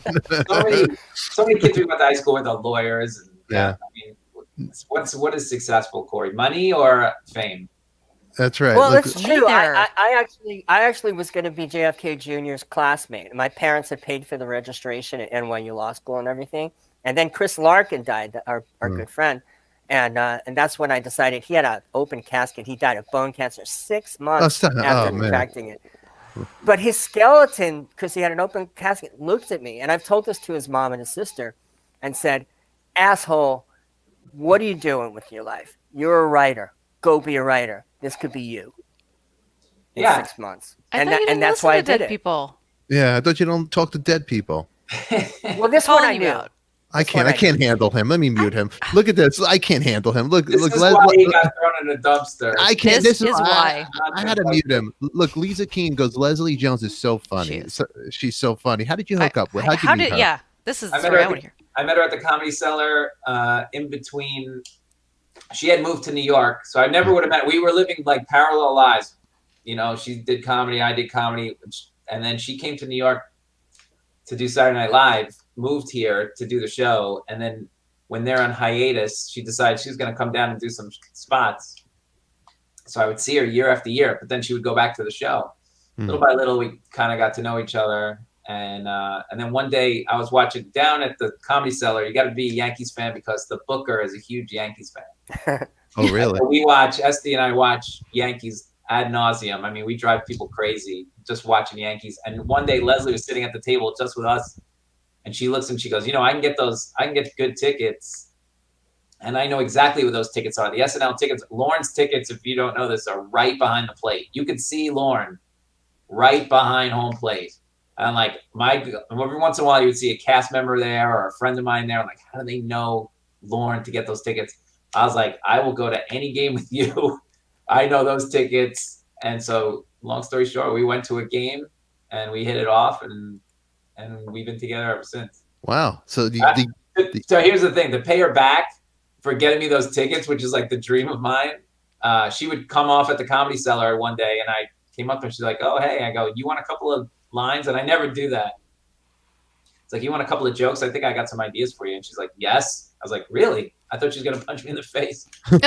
so many kids we went to high school with are lawyers. And, Yeah. I mean, what is successful, Corey? Money or fame? That's right. Well, Look- it's true. Neither. I actually was going to be JFK Jr.'s classmate. My parents had paid for the registration at NYU Law School and everything. And then Chris Larkin died, our good friend. And that's when I decided he had an open casket. He died of bone cancer 6 months stop. after Oh, man. contracting it. But his skeleton, because he had an open casket, looked at me. And I've told this to his mom and his sister and said, asshole, what are you doing with your life? You're a writer. Go be a writer. This could be you. In Yeah. 6 months. I And thought you didn't that's listen why to I did dead it. people. yeah, I thought you don't talk to dead people. Well, this one Calling I you knew. out. I can't. what I I can't handle him. Let me mute him. Look at this. I can't handle him. Look. This Look. is Les- why he got thrown in a dumpster. I can't. This This, is why. I had to mute him. Look, Lisa Keene goes. Leslie Jones is so funny. She is. She's so funny. How did you hook up with? How'd you How meet did? her? Yeah, this is the I met story her I at want to hear. I met her at the Comedy Cellar in between. She had moved to New York, so I never would have met. We were living like parallel lives. You know, she did comedy, I did comedy, and then she came to New York to do Saturday Night Live, moved here to do the show, and then when they're on hiatus, she decided she was going to come down and do some spots. So I would see her year after year, but then she would go back to the show. Little by little, we kind of got to know each other. And then one day I was watching down at the Comedy Cellar. You got to be a Yankees fan because the booker is a huge Yankees fan. Oh, really? So we watch, Esty and I watch Yankees ad nauseum. I mean, we drive people crazy just watching Yankees. And one day Leslie was sitting at the table just with us. And she looks and she goes, I can get good tickets. And I know exactly what those tickets are. The SNL tickets, Lauren's tickets, if you don't know this, are right behind the plate. You could see Lauren right behind home plate. And like every once in a while you would see a cast member there or a friend of mine there. I'm like, how do they know Lauren to get those tickets? I was like, I will go to any game with you. I know those tickets. And so long story short, we went to a game and we hit it off and we've been together ever since. Wow. So so here's the thing, to pay her back for getting me those tickets, which is like the dream of mine. She would come off at the Comedy Cellar one day and I came up and she's like, oh, hey, I go, you want a couple of lines? And I never do that. It's like, you want a couple of jokes? I think I got some ideas for you. And she's like, yes. I was like, really? I thought she was going to punch me in the face. So,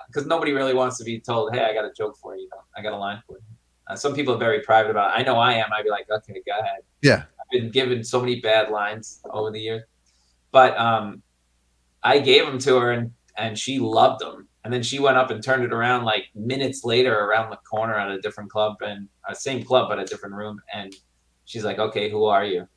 because nobody really wants to be told, hey, I got a joke for you. I got a line for you. Some people are very private about it. I know I am. I'd be like, okay, go ahead. Yeah. I've been given so many bad lines over the years. But I gave them to her and she loved them. And then she went up and turned it around like minutes later around the corner at a different club and same club, but a different room. And she's like, okay, who are you?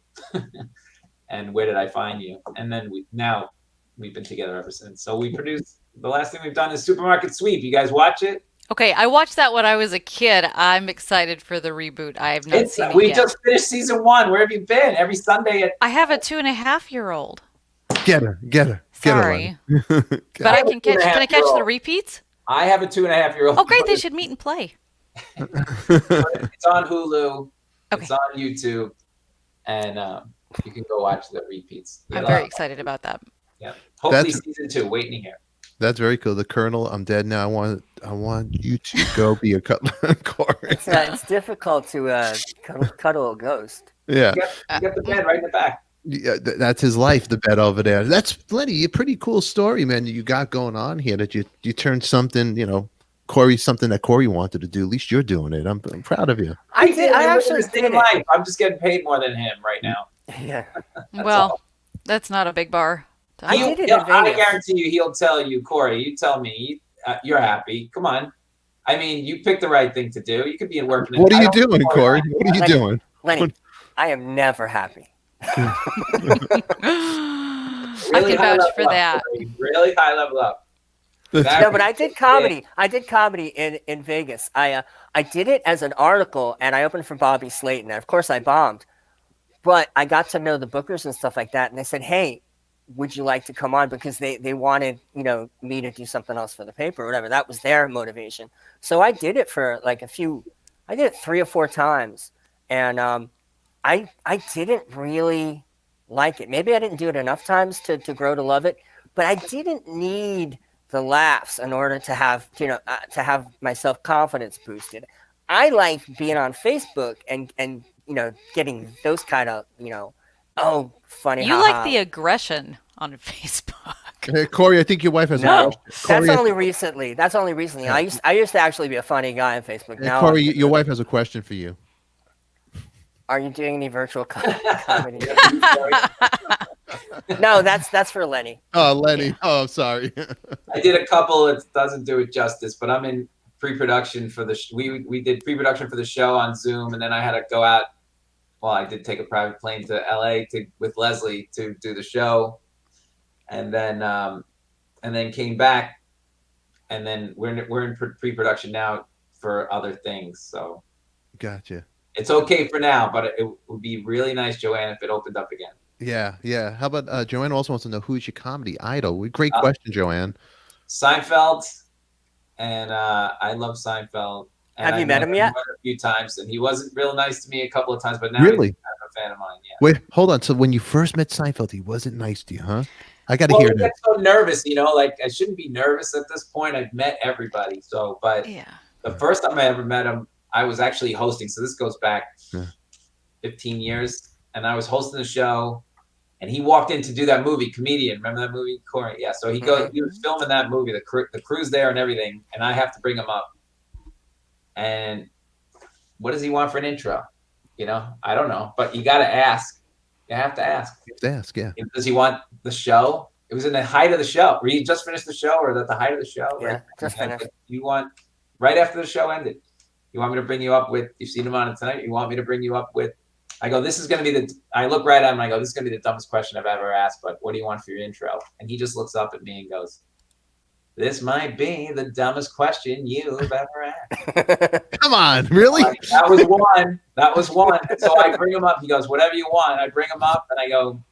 And where did I find you? And then we've been together ever since. So we produced, the last thing we've done is Supermarket Sweep. You guys watch it? Okay, I watched that when I was a kid. I'm excited for the reboot. I have not seen it We yet. just finished season 1. Where have you been? Every Sunday I have a 2.5-year-old. Get her. Sorry. But I can catch. Can I catch the repeats? I have a 2.5-year-old. Oh, great! They should meet and play. It's on Hulu. Okay. It's on YouTube, and you can go watch the repeats. I'm very excited about that. Yeah. Hopefully season 2. Waiting to hear. That's very cool. The Colonel, I'm dead now. I want you to go be a Corey. It's difficult to cuddle a ghost. Yeah. You got the bed right in the back. Yeah, that's his life, the bed over there. That's Lenny, a pretty cool story, man, you got going on here, that you turned something, something that Corey wanted to do. At least you're doing it. I'm proud of you. I actually did life. I'm just getting paid more than him right now. Yeah. Well, that's not a big bar. I did it in I Vegas. guarantee you he'll tell you, Corey, you tell me you're happy. Come on. I mean, you picked the right thing to do. You could be working. What are you doing, Corey? What are you doing? Lenny, I am never happy. I can vouch for that. Really high level up. No, but I did comedy. I did comedy in Vegas. I did it as an article, and I opened for Bobby Slayton. And of course, I bombed. But I got to know the bookers and stuff like that, and they said, hey, would you like to come on? Because they wanted, me to do something else for the paper or whatever. That was their motivation. So I did it for like I did it 3 or 4 times. And I didn't really like it. Maybe I didn't do it enough times to grow to love it, but I didn't need the laughs in order to have, to have my self-confidence boosted. I like being on Facebook and getting those kind of, oh, funny. You like the aggression on Facebook. Hey, Corey, I think your wife has No, a question. that's only recently. I used to actually be a funny guy on Facebook. Hey, Now, Corey, your wife has a question for you. are you doing any virtual comedy? No, that's for Lenny. Oh, Lenny. Oh, I'm sorry. I did a couple. It doesn't do it justice, but I'm in pre-production for the. We did pre-production for the show on Zoom, and then I had to go out. Well, I did take a private plane to LA with Leslie to do the show, and then came back, and then we're in pre-production now for other things. So, Gotcha. It's okay for now, but it would be really nice, Joanne, if it opened up again. Yeah. How about Joanne also wants to know, who's your comedy idol? Great question, Joanne. Seinfeld, and I love Seinfeld. And Have you met him yet? A few times, and he wasn't real nice to me a couple of times, but now Really? he's a fan of mine. Yeah. Wait, hold on. So when you first met Seinfeld, he wasn't nice to you, huh? I got to Well, hear I that. get so nervous, like I shouldn't be nervous at this point. I've met everybody, but Yeah. the first time I ever met him, I was actually hosting. So this goes back 15 years, and I was hosting the show, and he walked in to do that movie, Comedian. Remember that movie, Corey? Yeah. So he was filming that movie, the crew's there and everything, and I have to bring him up. And what does he want for an intro? You know, I don't know, but you got to ask. You have to ask. You have to ask, yeah. Does he want the show? It was in the height of the show. Were you just finished the show, or at the height of the show? Yeah, right? just finished. You want right after the show ended. You want me to bring you up with? You've seen him on it tonight. You want me to bring you up with? I go, this is going to be I look right at him and I go, this is going to be the dumbest question I've ever asked, but what do you want for your intro? And he just looks up at me and goes, this might be the dumbest question you've ever asked. Come on, really? That was one. So I bring him up. He goes, whatever you want. I bring him up and I go,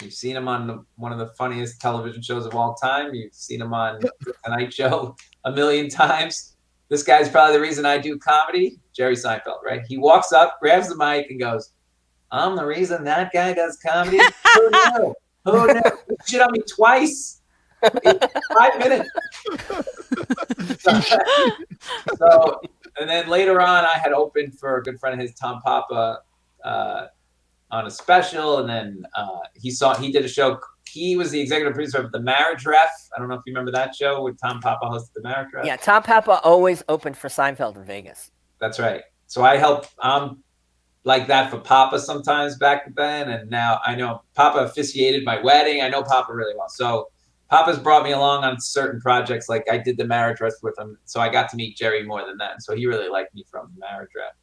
you've seen him on one of the funniest television shows of all time. You've seen him on The Tonight Show a million times. This guy's probably the reason I do comedy. Jerry Seinfeld, right? He walks up, grabs the mic, and goes, I'm the reason that guy does comedy? Who knew? Who knew? You shit on me twice in 5 minutes. So, and then later on, I had opened for a good friend of his, Tom Papa, on a special, and then he did a show. He was the executive producer of The Marriage Ref. I don't know if you remember that show with Tom Papa hosted The Marriage Ref. Yeah, Tom Papa always opened for Seinfeld in Vegas. That's right. So I helped like that for Papa sometimes back then, and now I know Papa officiated my wedding. I know Papa really well. So Papa's brought me along on certain projects, like I did The Marriage Ref with him. So I got to meet Jerry more than that. So he really liked me from The Marriage Ref.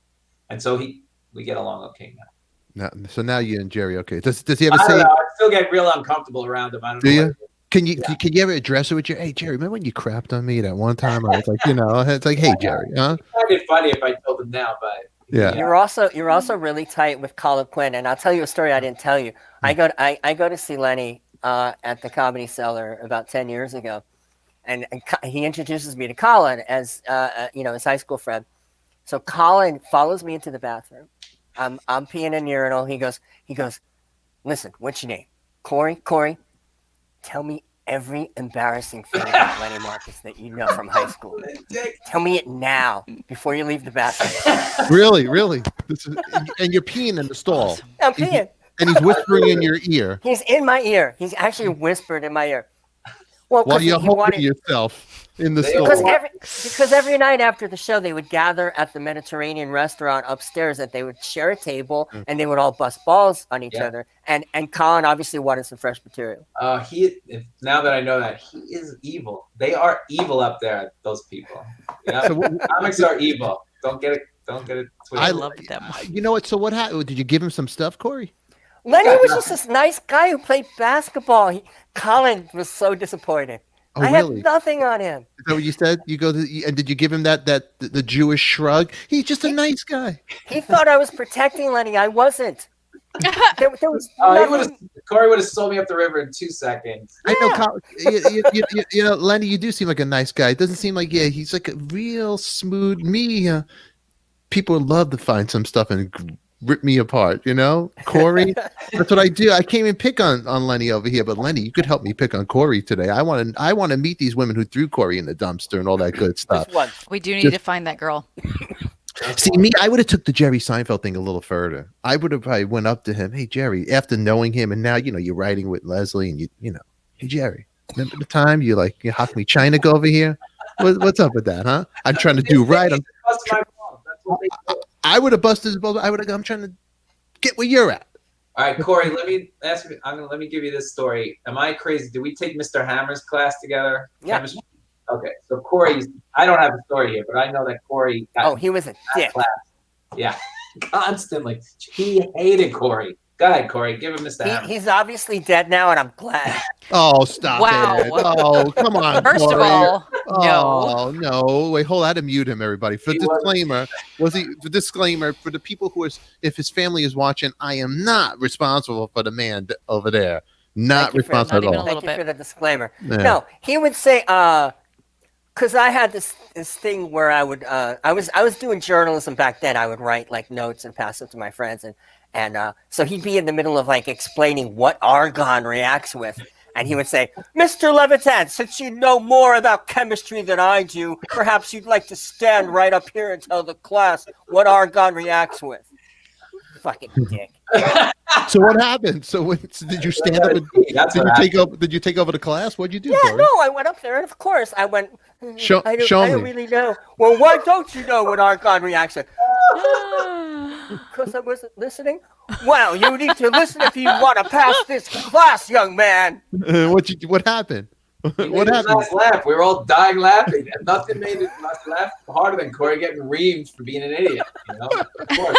And so we get along okay now. So now you and Jerry, okay? Does he ever I say? don't know. I still get real uncomfortable around him. I don't know. Do you? Can you ever address it with Jerry? Hey, Jerry, remember when you crapped on me that one time? I was like, it's like, hey, Jerry, huh? It'd be funny if I told him now, but Yeah. You're also really tight with Colin Quinn, and I'll tell you a story I didn't tell you. I go to see Lenny at the Comedy Cellar about 10 years ago, and he introduces me to Colin as his high school friend. So Colin follows me into the bathroom. I'm peeing in the urinal. He goes, listen, what's your name? Corey, tell me every embarrassing thing about Lenny Marcus that you know from high school. Tell me it now before you leave the bathroom. Really? And you're peeing in the stall. I'm peeing. And he's whispering in your ear. He's in my ear. He's actually whispered in my ear. Well, while you're holding yourself in the stall. Because every night after the show, they would gather at the Mediterranean restaurant upstairs, and they would share a table, and they would all bust balls on each other. And Colin obviously wanted some fresh material. Now that I know that, he is evil. They are evil up there, those people. Yeah, comics are evil. Don't get it twisted. I love them. You know what? So what happened? Did you give him some stuff, Corey? Lenny was just this nice guy who played basketball. Colin was so disappointed. Oh, I really? had nothing on him. Is that what you said? You go to, and did you give him the Jewish shrug? He's just a nice guy. He thought I was protecting Lenny. I wasn't. There was Corey would have sold me up the river in 2 seconds. I know, Lenny, you do seem like a nice guy. It doesn't seem like, he's like a real smooth people love to find some stuff and rip me apart, Corey. That's what I do. I can't even pick on Lenny over here, but Lenny, you could help me pick on Corey today. I want to meet these women who threw Corey in the dumpster and all that good stuff. We do need to find that girl. See, I would have took the Jerry Seinfeld thing a little further. I would have probably went up to him, hey Jerry, after knowing him, and now you're writing with Leslie, and hey Jerry, remember the time you hocked me China go over here? What's up with that, huh? I'm trying to do right. I would have busted his balls. I would have. I'm trying to get where you're at. All right, Corey. Let me give you this story. Am I crazy? Did we take Mr. Hammer's class together? Yeah. Chemistry? Okay. So Corey, I don't have a story here, but I know that Corey. He was a dick. Class. Yeah, constantly. He hated Corey. Go ahead, Corey. Give him Mr. Hammer. He's obviously dead now, and I'm glad. Oh, stop it. Oh, come on, First Corey. of all, Oh, no. Wait, hold on. I had to mute him, everybody. For disclaimer, for the people if his family is watching, I am not responsible for the man over there. Not responsible at all. Thank you for the disclaimer. Yeah. No, he would say, because I had this thing where I would, I was doing journalism back then. I would write notes and pass them to my friends, and so he'd be in the middle of explaining what argon reacts with. And he would say, Mr. Levington, since you know more about chemistry than I do, perhaps you'd like to stand right up here and tell the class what argon reacts with. fucking dick. So what happened? So did you stand up? And, That's did what you take over? Did you take over the class? What'd you do, Yeah, Corey? no, I went up there, and of course, I went. Show I don't me. really know. Well, why don't you know what Archon reacts to? Because I wasn't listening. Well, you need to listen if you want to pass this class, young man. What happened? What happened? Last laugh. We were all dying laughing, and nothing made it us laugh harder than Corey getting reamed for being an idiot. You know, of course.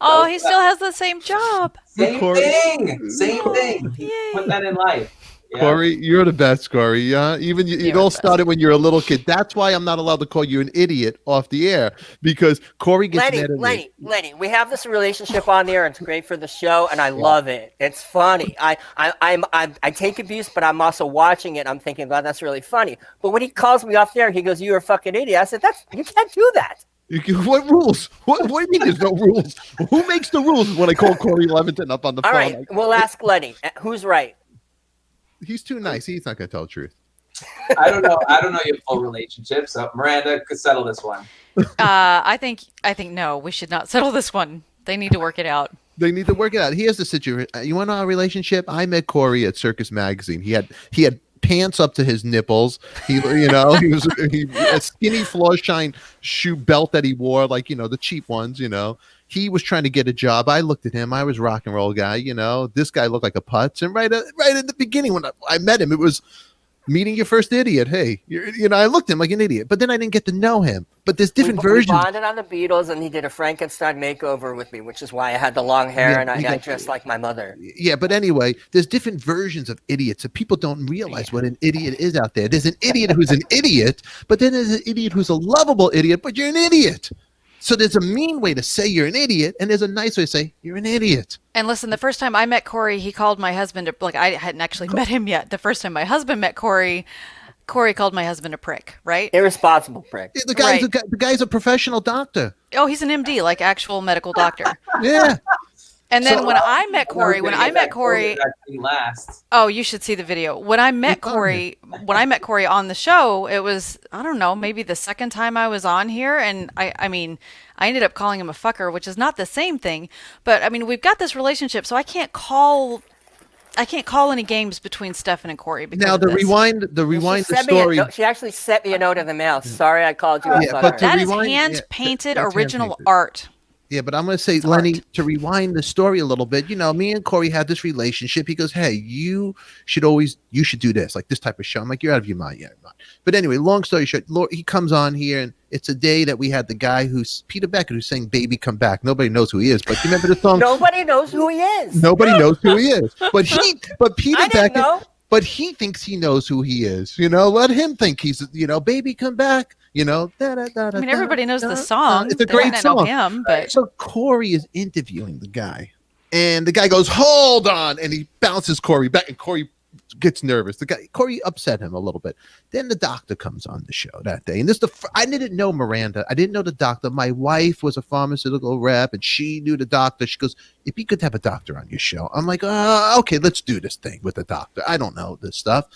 Oh, he still has the same job. Same Corey. thing. Same thing. He Yay. put that in life. Yeah. Corey, you're the best, Corey. Yeah, even it You're all the best. started when you're a little kid. That's why I'm not allowed to call you an idiot off the air because Corey gets mad at me. Lenny, we have this relationship on there. It's great for the show, and I love it. It's funny. I take abuse, but I'm also watching it. I'm thinking, God, that's really funny. But when he calls me off there, he goes, "You're a fucking idiot." I said, you can't do that. What rules? What do you mean there's no rules? Who makes the rules when I call Corey Levington up on the All phone? right, we'll ask Lenny. Who's right? He's too nice. He's not going to tell the truth. I don't know your full relationship, so Miranda could settle this one. I think no, we should not settle this one. They need to work it out. They need to work it out. Here's the situation. You want to know our relationship? I met Corey at Circus Magazine. He had pants up to his nipples. He was a skinny floor shine shoe belt that he wore, like the cheap ones. He was trying to get a job. I looked at him. I was rock and roll guy. This guy looked like a putz. And right at the beginning when I met him, it was meeting your first idiot. Hey, I looked at him like an idiot, but then I didn't get to know him. But there's different versions. We bonded on the Beatles, and he did a Frankenstein makeover with me, which is why I had the long hair and I dressed like my mother. Yeah, but anyway, there's different versions of idiots. So people don't realize what an idiot is out there. There's an idiot who's an idiot, but then there's an idiot who's a lovable idiot, but you're an idiot. So there's a mean way to say you're an idiot, and there's a nice way to say you're an idiot. And listen, the first time I met Corey, he called my husband I hadn't actually met him yet. The first time my husband met Corey called my husband a prick, right? Irresponsible prick. The guy's a professional doctor. Oh, he's an MD, like actual medical doctor. Yeah. And then when I met Corey, last. oh, you should see the video. When I met Corey on the show, it was, I don't know, maybe the second time I was on here. And I mean, I ended up calling him a fucker, which is not the same thing. But I mean, we've got this relationship, so I can't call any games between Stefan and Corey. Because Now rewind the story. She actually sent me a note in the mail. Sorry, I called you a fucker. but that is rewind- hand-painted that's original hand-painted. art. Yeah, but I'm going to say, Lenny, to rewind the story a little bit, me and Corey had this relationship. He goes, hey, you should do this, like this type of show. I'm like, you're out of your mind. Yeah, I'm not. But anyway, long story short, he comes on here, and it's a day that we had the guy who's Peter Beckett, who's saying, baby, come back. Nobody knows who he is, but you remember the song? Nobody knows who he is. Nobody knows who he is. But Peter I didn't Beckett, know. but he thinks he knows who he is. Let him think he's, baby, come back. I mean, everybody knows the song. It's a They great might not know song. him, but So Corey is interviewing the guy, and the guy goes, "Hold on," and he bounces Corey back, and Corey gets nervous. Corey upset him a little bit. Then the doctor comes on the show that day, and I didn't know Miranda. I didn't know the doctor. My wife was a pharmaceutical rep, and she knew the doctor. She goes, "If you could have a doctor on your show," I'm like, "Okay, let's do this thing with the doctor. I don't know this stuff."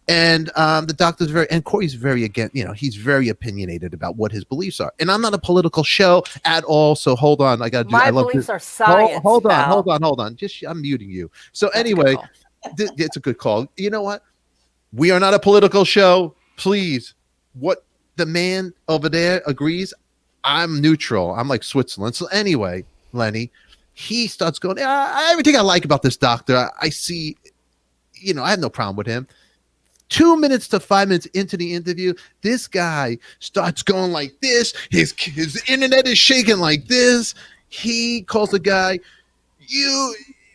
And the doctor's Corey's he's very opinionated about what his beliefs are. And I'm not a political show at all. So hold on. My beliefs are science. Hold on. I'm muting you. So anyway, it's a good call. You know what? We are not a political show. Please. What the man over there agrees. I'm neutral. I'm like Switzerland. So anyway, Lenny, he starts going, everything I like about this doctor, I see, I have no problem with him. 2 minutes to 5 minutes into the interview, this guy starts going like this. His internet is shaking like this. He calls the guy,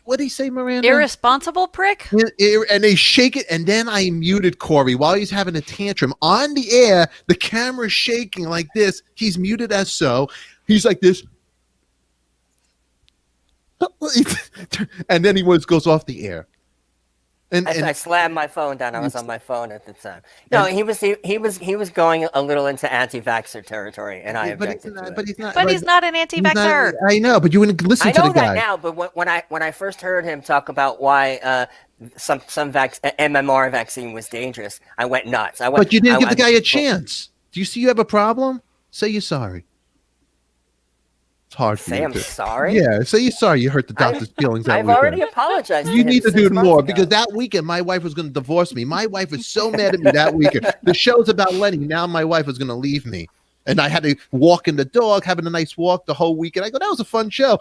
what did he say, Miranda? irresponsible prick? And they shake it, and then I muted Corey while he's having a tantrum. On the air, the camera's shaking like this. He's muted as so. He's like this. And then he goes off the air. And I slammed my phone down. I was on my phone at the time. No, he was going a little into anti-vaxxer territory, and I objected to it. But he's not. But he's not an anti-vaxxer. I know, but you wouldn't listen I to know the guy. that now, but when I first heard him talk about why some MMR vaccine was dangerous, I went nuts. But you didn't give the guy a chance. Do you see you have a problem? Say you're sorry. It's hard for Say you I'm to. sorry. Yeah, say you're sorry you hurt the doctor's feelings that I've weekend. already apologized. You to need to him do 6 it months more ago. because that weekend my wife was going to divorce me. My wife was so mad at me that weekend. The show's about Lenny. Now my wife was going to leave me. And I had to walk in the dog, having a nice walk the whole weekend. I go, that was a fun show.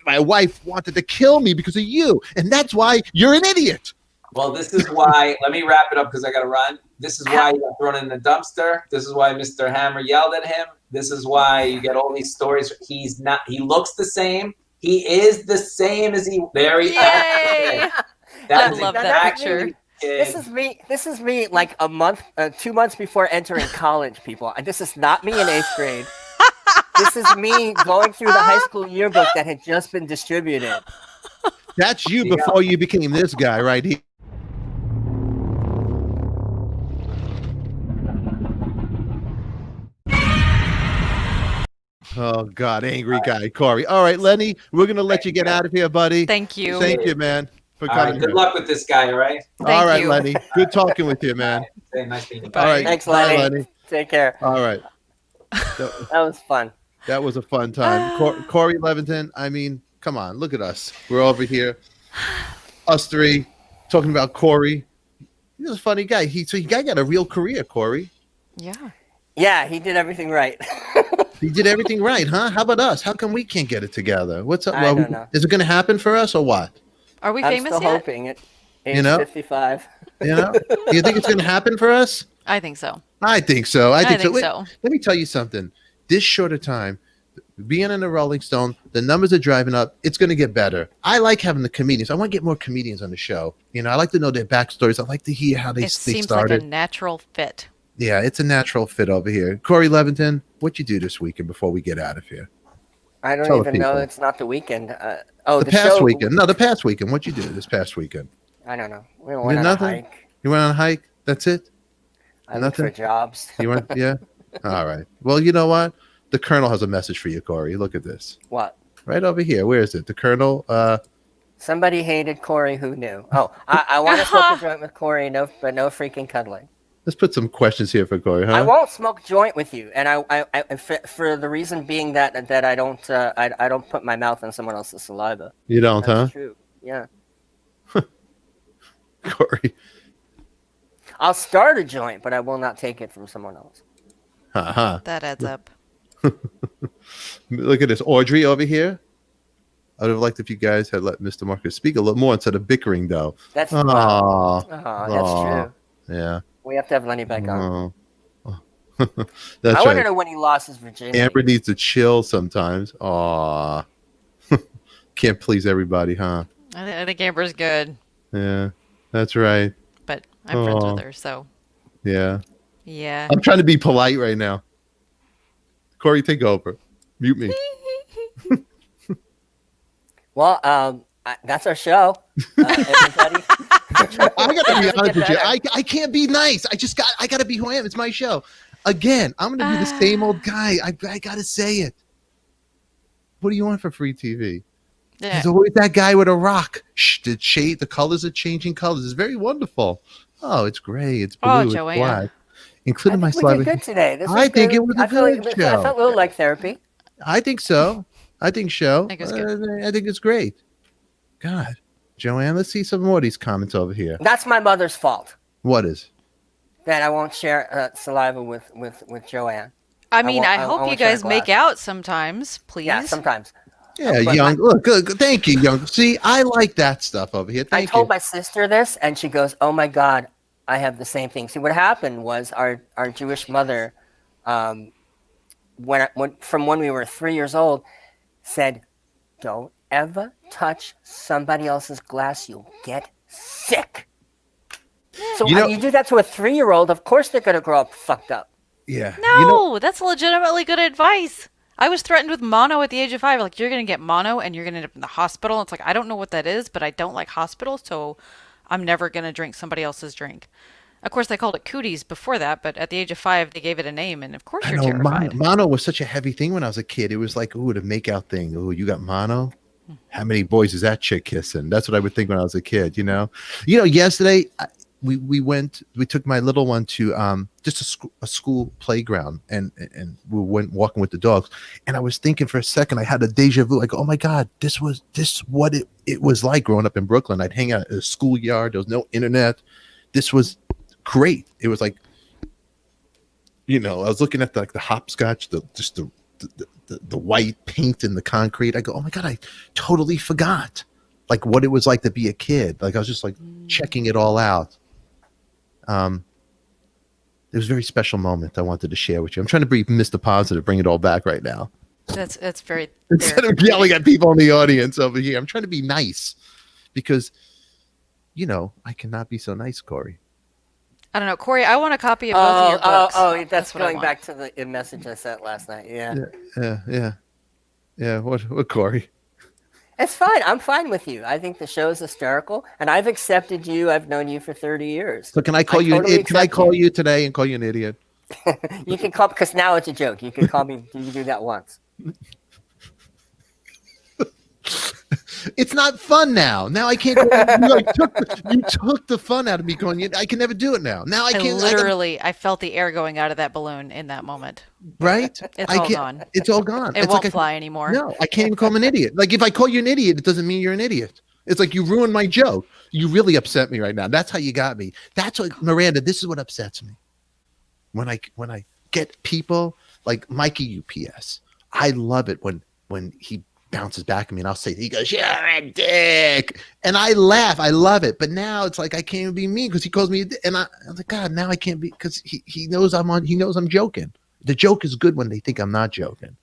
My wife wanted to kill me because of you. And that's why you're an idiot. Well, this is why. Let me wrap it up because I got to run. This is why he got thrown in the dumpster. This is why Mr. Hammer yelled at him. This is why you get all these stories. He's not. He looks the same. He is the same as he. Very. Yay! I I love that picture. This is me like a month, 2 months before entering college, people. And this is not me in 8th grade. This is me going through the high school yearbook that had just been distributed. That's you before you became this guy right here. Oh God, angry guy, Corey. All right, Lenny, we're gonna let you get out of here, buddy. Thank you. Thank you, man, for All coming. right. Good here. luck with this guy. All right. Thank All right, you. Lenny. Good talking with you, man. Hey, nice meeting you. All right, Thanks, bye, Lenny. Take care. All right, That was fun. that was a fun time. Corey Levington. I mean, come on, look at us. We're over here, us three, talking about Corey. He's a funny guy. So you guy got a real career, Corey. Yeah. Yeah, he did everything right. He did everything right, huh? How about us? How come we can't get it together? What's up? I don't know. Is it going to happen for us or what? Are we I'm famous still yet? hoping it. Age You know? 55. You know? Do you think it's going to happen for us? I think so. I think so. I think think so. so. Let me tell you something. This shorter time, being in the Rolling Stone, the numbers are driving up. It's going to get better. I like having the comedians. I want to get more comedians on the show. You know, I like to know their backstories. I like to hear how they It seems started. like a natural fit. Yeah, it's a natural fit over here. Corey Levington, what you do this weekend before we get out of here? I don't Tell the even know. people. It's not the weekend. The The past show, weekend. No, the past weekend. What you do this past weekend? I don't know. We did went on nothing? a hike. You went on a hike? That's it? I looked for Nothing? jobs. You went? Yeah? All right. Well, you know what? The Colonel has a message for you, Corey. Look at this. What? Right over here. Where is it? The Colonel. Somebody hated Corey. Who knew? Oh, I want to smoke a joint with Corey, but no freaking cuddling. Let's put some questions here for Corey, huh? I won't smoke joint with you, and for the reason being that I don't put my mouth in someone else's saliva. You don't, That's true. Yeah. huh? Corey. I'll start a joint, but I will not take it from someone else. Uh-huh. That adds up. Look at this. Audrey over here. I would have liked if you guys had let Mr. Marcus speak a little more instead of bickering, though. That's Aw. that's true. Yeah. We have to have Lenny back on. Oh. I That's want to right. know when he lost his virginity. Amber needs to chill sometimes. Aw. Can't please everybody, huh? I think Amber's good, Yeah. That's right. but I'm friends Aw. with her, so Yeah. yeah. I'm trying to be polite right now. Corey, take over. Mute me. Well, that's our show. Everybody. I gotta be honest with you. better. I can't be nice. I gotta be who I am. It's my show. Again, I'm gonna be the same old guy. I gotta say it. What do you want for free TV? Yeah. There's always that guy with a rock. The colors are changing colors. It's very wonderful. Oh, it's gray. It's blue. Oh, it's Joanne. black. Including my we did saliva. good today. This I was think good. it was a I feel good like, show. I felt a little like therapy. I think so. I think so. I think it's good. I think it's great. God, Joanne, let's see some more of these comments over here. That's my mother's fault What is? that I won't share saliva with Joanne. I mean, won't- I I hope won't you share guys make glass. out sometimes, please. Yeah, sometimes. Yeah, But young. Look, good. Thank you, young. See, I like that stuff over here. I Thank told you. my sister this, and she goes, "Oh my God, I have the same thing." See, what happened was our Jewish mother, when we were 3 years old, said, "Don't ever touch somebody else's glass. You'll get sick." So You know- you do that to a 3-year-old, of course they're gonna grow up fucked up. Yeah. No, You know, that's legitimately good advice. I was threatened with mono at the age of 5. Like, you're going to get mono and you're going to end up in the hospital. It's like, I don't know what that is, but I don't like hospitals, so I'm never going to drink somebody else's drink. Of course, they called it cooties before that, but at the age of 5, they gave it a name, and of course I you're know terrified. mono was such a heavy thing when I was a kid. It was like, ooh, the makeout thing. Ooh, you got mono? How many boys is that chick kissing? That's what I would think when I was a kid, you know? Yesterday, we took my little one to just a school playground, and we went walking with the dogs, and I was thinking for a second, I had a deja vu. I go, oh my God, this what it was like growing up in Brooklyn. I'd hang out at a schoolyard. There was no internet. This was great. It was like, I was looking at the hopscotch, the white paint in the concrete. I go, oh my God, I totally forgot like what it was like to be a kid. Like I was just like checking it all out. It was a very special moment I wanted to share with you. I'm trying to be Mr. Positive, bring it all back right now. That's very Instead of yelling at people in the audience over here, I'm trying to be nice because, I cannot be so nice, Corey. I don't know, Corey. I want a copy of both of your books. That's what I going want. back to the message I sent last night. Yeah. What, Corey? It's fine. I'm fine with you. I think the show is hysterical, and I've accepted you. I've known you for 30 years. So can I call you? Can I call you today and call you an idiot? You can call, because now it's a joke. You can call me. You can do that once. It's not fun now. Now I can't. You took the fun out of me going. I can never do it now. Now I can't. I felt the air going out of that balloon in that moment. Right? It's all gone. It's all gone. It won't fly anymore. No, I can't even call him an idiot. Like if I call you an idiot, it doesn't mean you're an idiot. It's like you ruined my joke. You really upset me right now. That's how you got me. That's what Miranda. This is what upsets me. When I get people like Mikey UPS, I love it when he bounces back at me and I'll say, he goes, you're a dick, and I laugh. I love it. But now it's like I can't even be mean because he calls me a dick. And I'm like, God, now I can't be, because he knows he knows I'm joking. The joke is good when they think I'm not joking.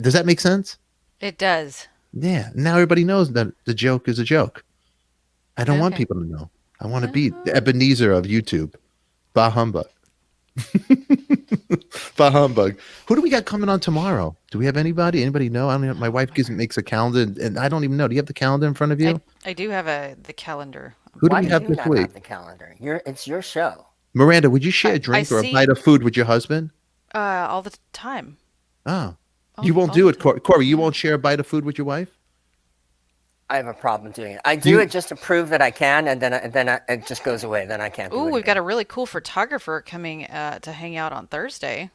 Does that make sense? It does. Yeah. Now everybody knows that the joke is a joke. I don't want people to know. I want to be the Ebenezer of YouTube. Bah humbug. Bah humbug. Who do we got coming on tomorrow? Do we have anybody? Anybody know? I don't know. My wife makes a calendar, and I don't even know. Do you have the calendar in front of you? I do have the calendar. Who do Why we have you this not week? have the calendar? It's your show. Miranda, would you share a drink or a bite of food with your husband? All the time. Oh, you won't do it, Corey. You won't share a bite of food with your wife? I have a problem doing it. I do it just to prove that I can, and then it just goes away. Then I can't. Ooh, we've got a really cool photographer coming to hang out on Thursday.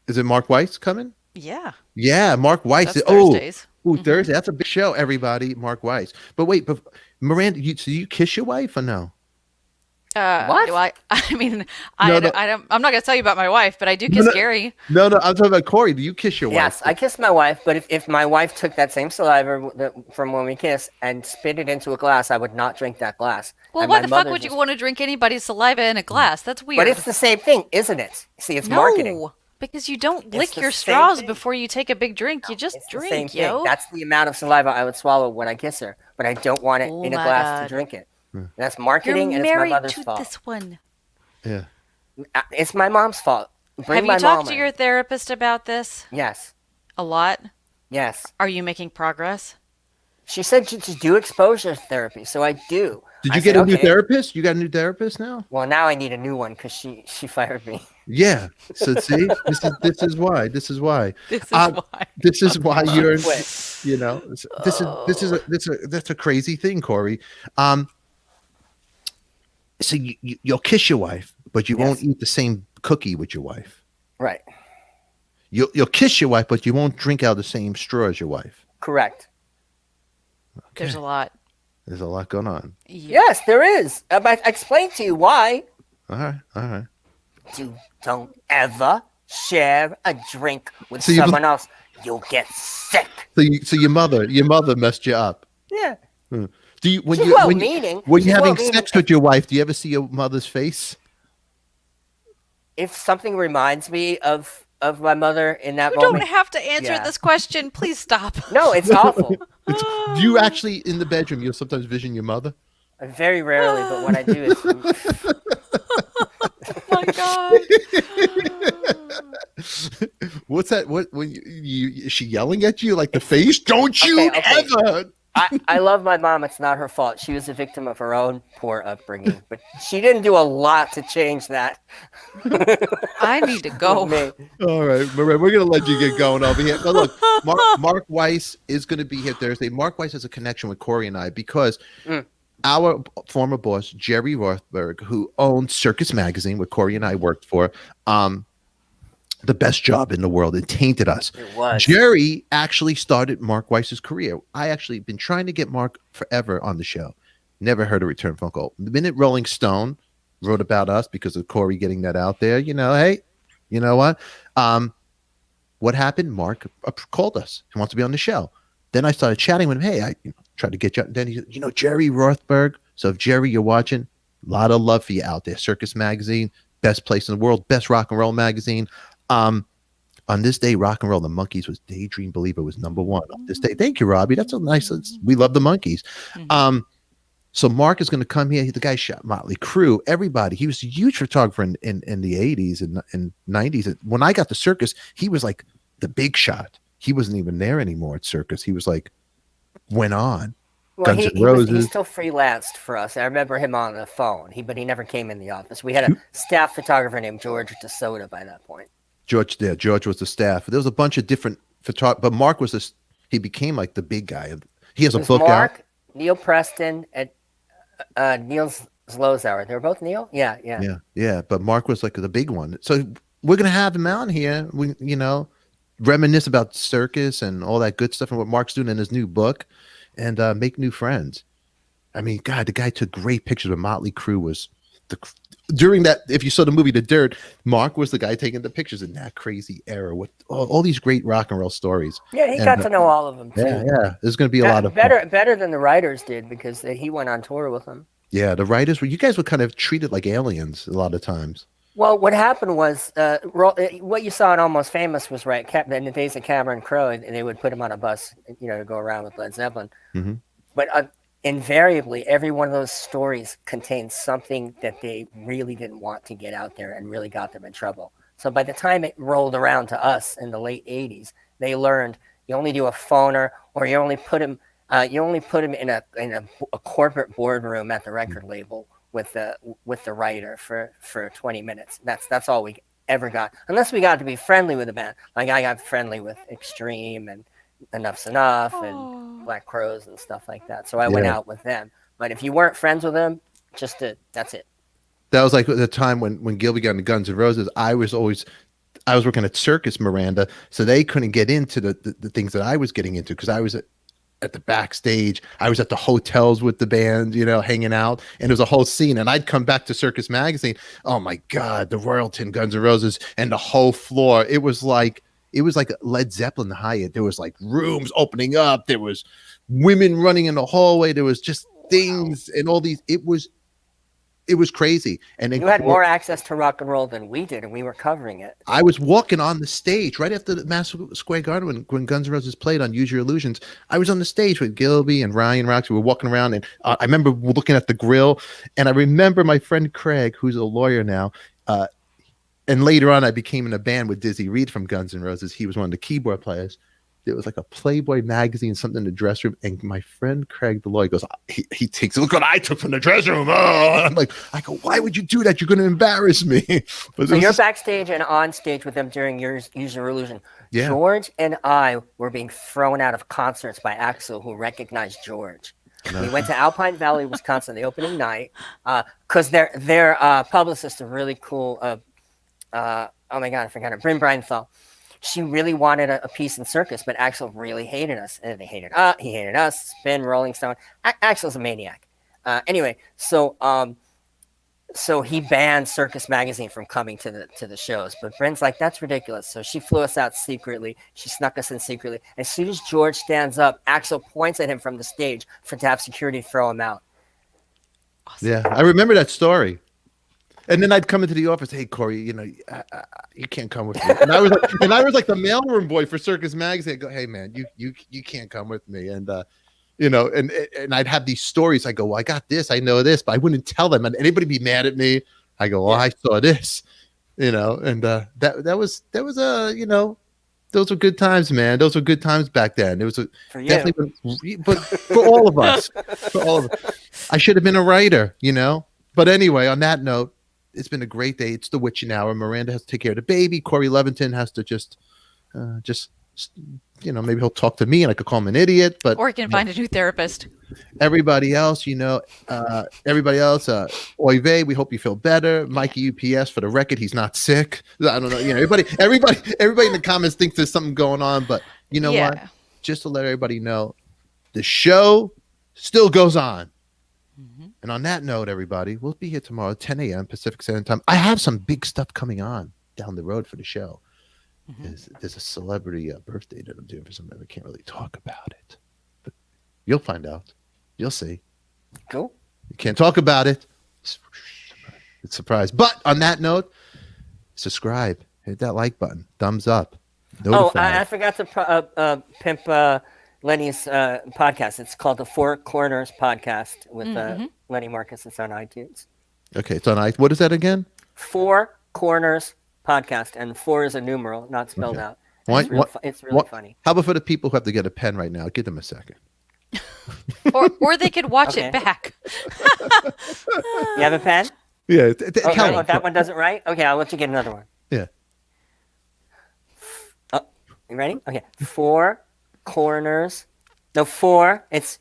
Is it Mark Weiss coming? Yeah. Yeah, Mark Weiss. That's Thursdays. Thursday. That's a big show, everybody. Mark Weiss. But wait, Miranda, so you kiss your wife or no? What? Well, I'm not going to tell you about my wife, but I do kiss Gary. No, I'm talking about Corey. Do you kiss your wife? Yes, I kiss my wife, but if my wife took that same saliva from when we kissed and spit it into a glass, I would not drink that glass. Well, And why my the fuck mother would you just- want to drink anybody's saliva in a glass? That's weird. But it's the same thing, isn't it? See, it's marketing. No, because you don't It's lick the your same straws thing. before you take a big drink. You just It's the drink, same thing. yo. That's the amount of saliva I would swallow when I kiss her, but I don't want it Oh in a my glass God. to drink it. And that's marketing, You're and it's my married mother's to fault. this one. Yeah. It's my mom's fault. Bring Have my you talked mom to in. your therapist about this? Yes. A lot? Yes. Are you making progress? She said to do exposure therapy, so I do. Did I you get said, a new okay. therapist? You got a new therapist now? Well, now I need a new one because she fired me. Yeah. So see, this is why. This is why. why. This is why you're. Quit. That's a crazy thing, Corey. So you'll kiss your wife, but you won't eat the same cookie with your wife. Right. You'll kiss your wife, but you won't drink out of the same straw as your wife. Correct. Okay. There's a lot. There's a lot going on. Yes, there is. I explained to you why. All right. Don't ever share a drink with So you- someone else. You'll get sick. So your mother messed you up. Yeah. Do you when She's you when well-meaning. you're She's having well-meaning. sex with your wife? Do you ever see your mother's face? If something reminds me of my mother in that You moment, don't have to answer Yeah. this question. Please stop. no, it's awful. Do you actually in the bedroom? You'll sometimes vision your mother. Very rarely, but when I do, it's Oh my God. What's that? What when you is she yelling at you like the face? Don't you Okay. ever? I love my mom. It's not her fault. She was a victim of her own poor upbringing, but she didn't do a lot to change that. I need to go. Me. All right, Maria, we're gonna let you get going over here. But look, Mark Weiss is gonna be here Thursday. Mark Weiss has a connection with Corey and I because our former boss, Jerry Rothberg, who owned Circus Magazine, what Corey and I worked for, the best job in the world. It tainted us. It was. Jerry actually started Mark Weiss's career. I actually been trying to get Mark forever on the show. Never heard a return phone call. The minute Rolling Stone wrote about us because of Corey getting that out there, hey, you know what happened? Mark called us. He wants to be on the show. Then I started chatting with him. Hey, I tried to get you. Then he said, Jerry Rothberg. So if Jerry, you're watching, a lot of love for you out there. Circus Magazine, best place in the world, best rock and roll magazine. On this day, rock and roll, the Monkees was Daydream Believer was number one on this day. Thank you, Robbie. That's a nice. We love the Monkees. Mm-hmm. So Mark is going to come here. The guy shot Motley Crue, everybody. He was a huge photographer in the 80s and 90s. When I got to Circus, he was like the big shot. He wasn't even there anymore at Circus. He was like, went on. Well, Guns N' he Roses. still freelanced for us. I remember him on the phone, but he never came in the office. We had a staff photographer named George DeSoto by that point. George was the staff. There was a bunch of different photographers, but Mark was he became like the big guy. He has a book Mark, out. Neil Preston, and Neil Zlozauer. They were both Neil? Yeah. But Mark was like the big one. So we're going to have him out here. We, reminisce about Circus and all that good stuff and what Mark's doing in his new book and make new friends. I mean, God, the guy took great pictures of Motley Crue during that. If you saw the movie The Dirt, Mark was the guy taking the pictures in that crazy era with all these great rock and roll stories. Yeah, he got to know all of them too. Yeah. There's going to be a lot of better than the writers did because he went on tour with them. Yeah, the writers you guys were kind of treated like aliens a lot of times. Well, what happened was what you saw in Almost Famous was right. In the days of Cameron Crowe, and they would put him on a bus, to go around with Led Zeppelin. Mm-hmm. But invariably, every one of those stories contained something that they really didn't want to get out there and really got them in trouble. So by the time it rolled around to us in the late 80s, they learned you only do a phoner, or you only put him in a corporate boardroom at the record label with the writer for 20 minutes. That's all we ever got, unless we got to be friendly with the band. Like I got friendly with Extreme and Enough's Enough and Black Crowes and stuff like that. So I went out with them. But if you weren't friends with them, that's it. That was like the time when Gilby got into Guns N' Roses. I was working at Circus, Miranda, so they couldn't get into the things that I was getting into because I was at the backstage. I was at the hotels with the band, hanging out, and there was a whole scene. And I'd come back to Circus Magazine. Oh my God, the Royalton, Guns N' Roses, and the whole floor. It was like Led Zeppelin Hyatt. There was like rooms opening up. There was women running in the hallway. There was just things and all these. It was crazy. And then you had more access to rock and roll than we did, and we were covering it. I was walking on the stage right after the Madison Square Garden when Guns N' Roses played on Use Your Illusions. I was on the stage with Gilby and Ryan Rox. We were walking around, and I remember looking at the grill, and I remember my friend Craig, who's a lawyer now, and later on I became in a band with Dizzy Reed from Guns N' Roses. He was one of the keyboard players. There was like a Playboy magazine, something in the dressing room, and my friend Craig the lawyer goes, he takes a look what I took from the dressing room. Oh, I'm like, I go, why would you do that? You're going to embarrass me. So you're backstage and on stage with them during Use Your Illusion. Yeah. George and I were being thrown out of concerts by Axl, who recognized George. No. We went to Alpine Valley, Wisconsin, the opening night, because their publicist, a really cool, oh my God, I forgot her, Bryn Breinthal. She really wanted a piece in Circus, but Axl really hated us. And he hated us, Spin, Rolling Stone. Axl's a maniac. Anyway, so he banned Circus Magazine from coming to the shows. But Bryn's like, that's ridiculous. So she flew us out secretly. She snuck us in secretly. As soon as George stands up, Axl points at him from the stage to have security throw him out. Awesome. Yeah, I remember that story. And then I'd come into the office, hey Corey, you can't come with me. And I was like the mailroom boy for Circus Magazine. I go, hey man, you can't come with me. And and I'd have these stories. I go, well, I got this, I know this, but I wouldn't tell them. And anybody be mad at me. I go, well, I saw this, and that was those were good times, man. Those were good times back then. It was definitely, but for all of us, I should have been a writer, But anyway, on that note, it's been a great day. It's the witching hour. Miranda has to take care of the baby. Corey Levington has to just maybe he'll talk to me and I could call him an idiot. But Or he can find a new therapist. everybody else, oy vey, we hope you feel better. Mikey UPS, for the record, he's not sick. I don't know. Everybody in the comments thinks there's something going on, but you know what? Just to let everybody know, the show still goes on. Mm-hmm. And on that note, everybody, we'll be here tomorrow at 10 a.m. Pacific Standard Time. I have some big stuff coming on down the road for the show. Mm-hmm. There's a celebrity birthday that I'm doing for somebody. I can't really talk about it, but you'll find out. You'll see. Cool. You can't talk about it. It's a surprise. But on that note, subscribe. Hit that like button. Thumbs up. I forgot to pimp Lenny's podcast. It's called the Four Corners Podcast with Lenny Marcus. It's on iTunes. Okay, it's on iTunes. What is that again? Four Corners Podcast, and 4 is a numeral, not spelled out. It's really funny. How about for the people who have to get a pen right now? Give them a second. or they could watch it back. You have a pen? Yeah. That one doesn't write? Okay, I'll let you get another one. Yeah. Oh, you ready? Okay. 4 corners. No, 4. It's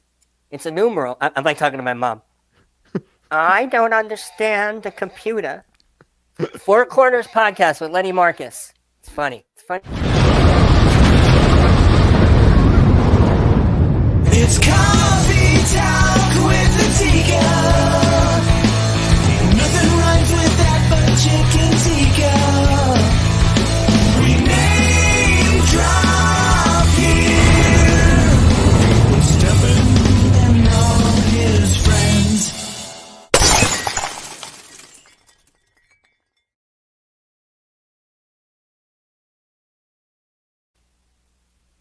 a numeral. I'm like talking to my mom. I don't understand the computer. 4 Corners Podcast with Lenny Marcus. It's funny. It's funny. It's coffee talk with ADIKA. Nothing rhymes with that but chicken tikka. We name drop here. With Stephen and all his friends.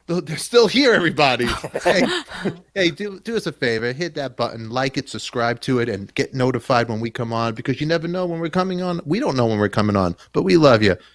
They're still here, everybody. Hey, do us a favor. Hit that button, like it, subscribe to it, and get notified when we come on, because you never know when we're coming on. We don't know when we're coming on, but we love you.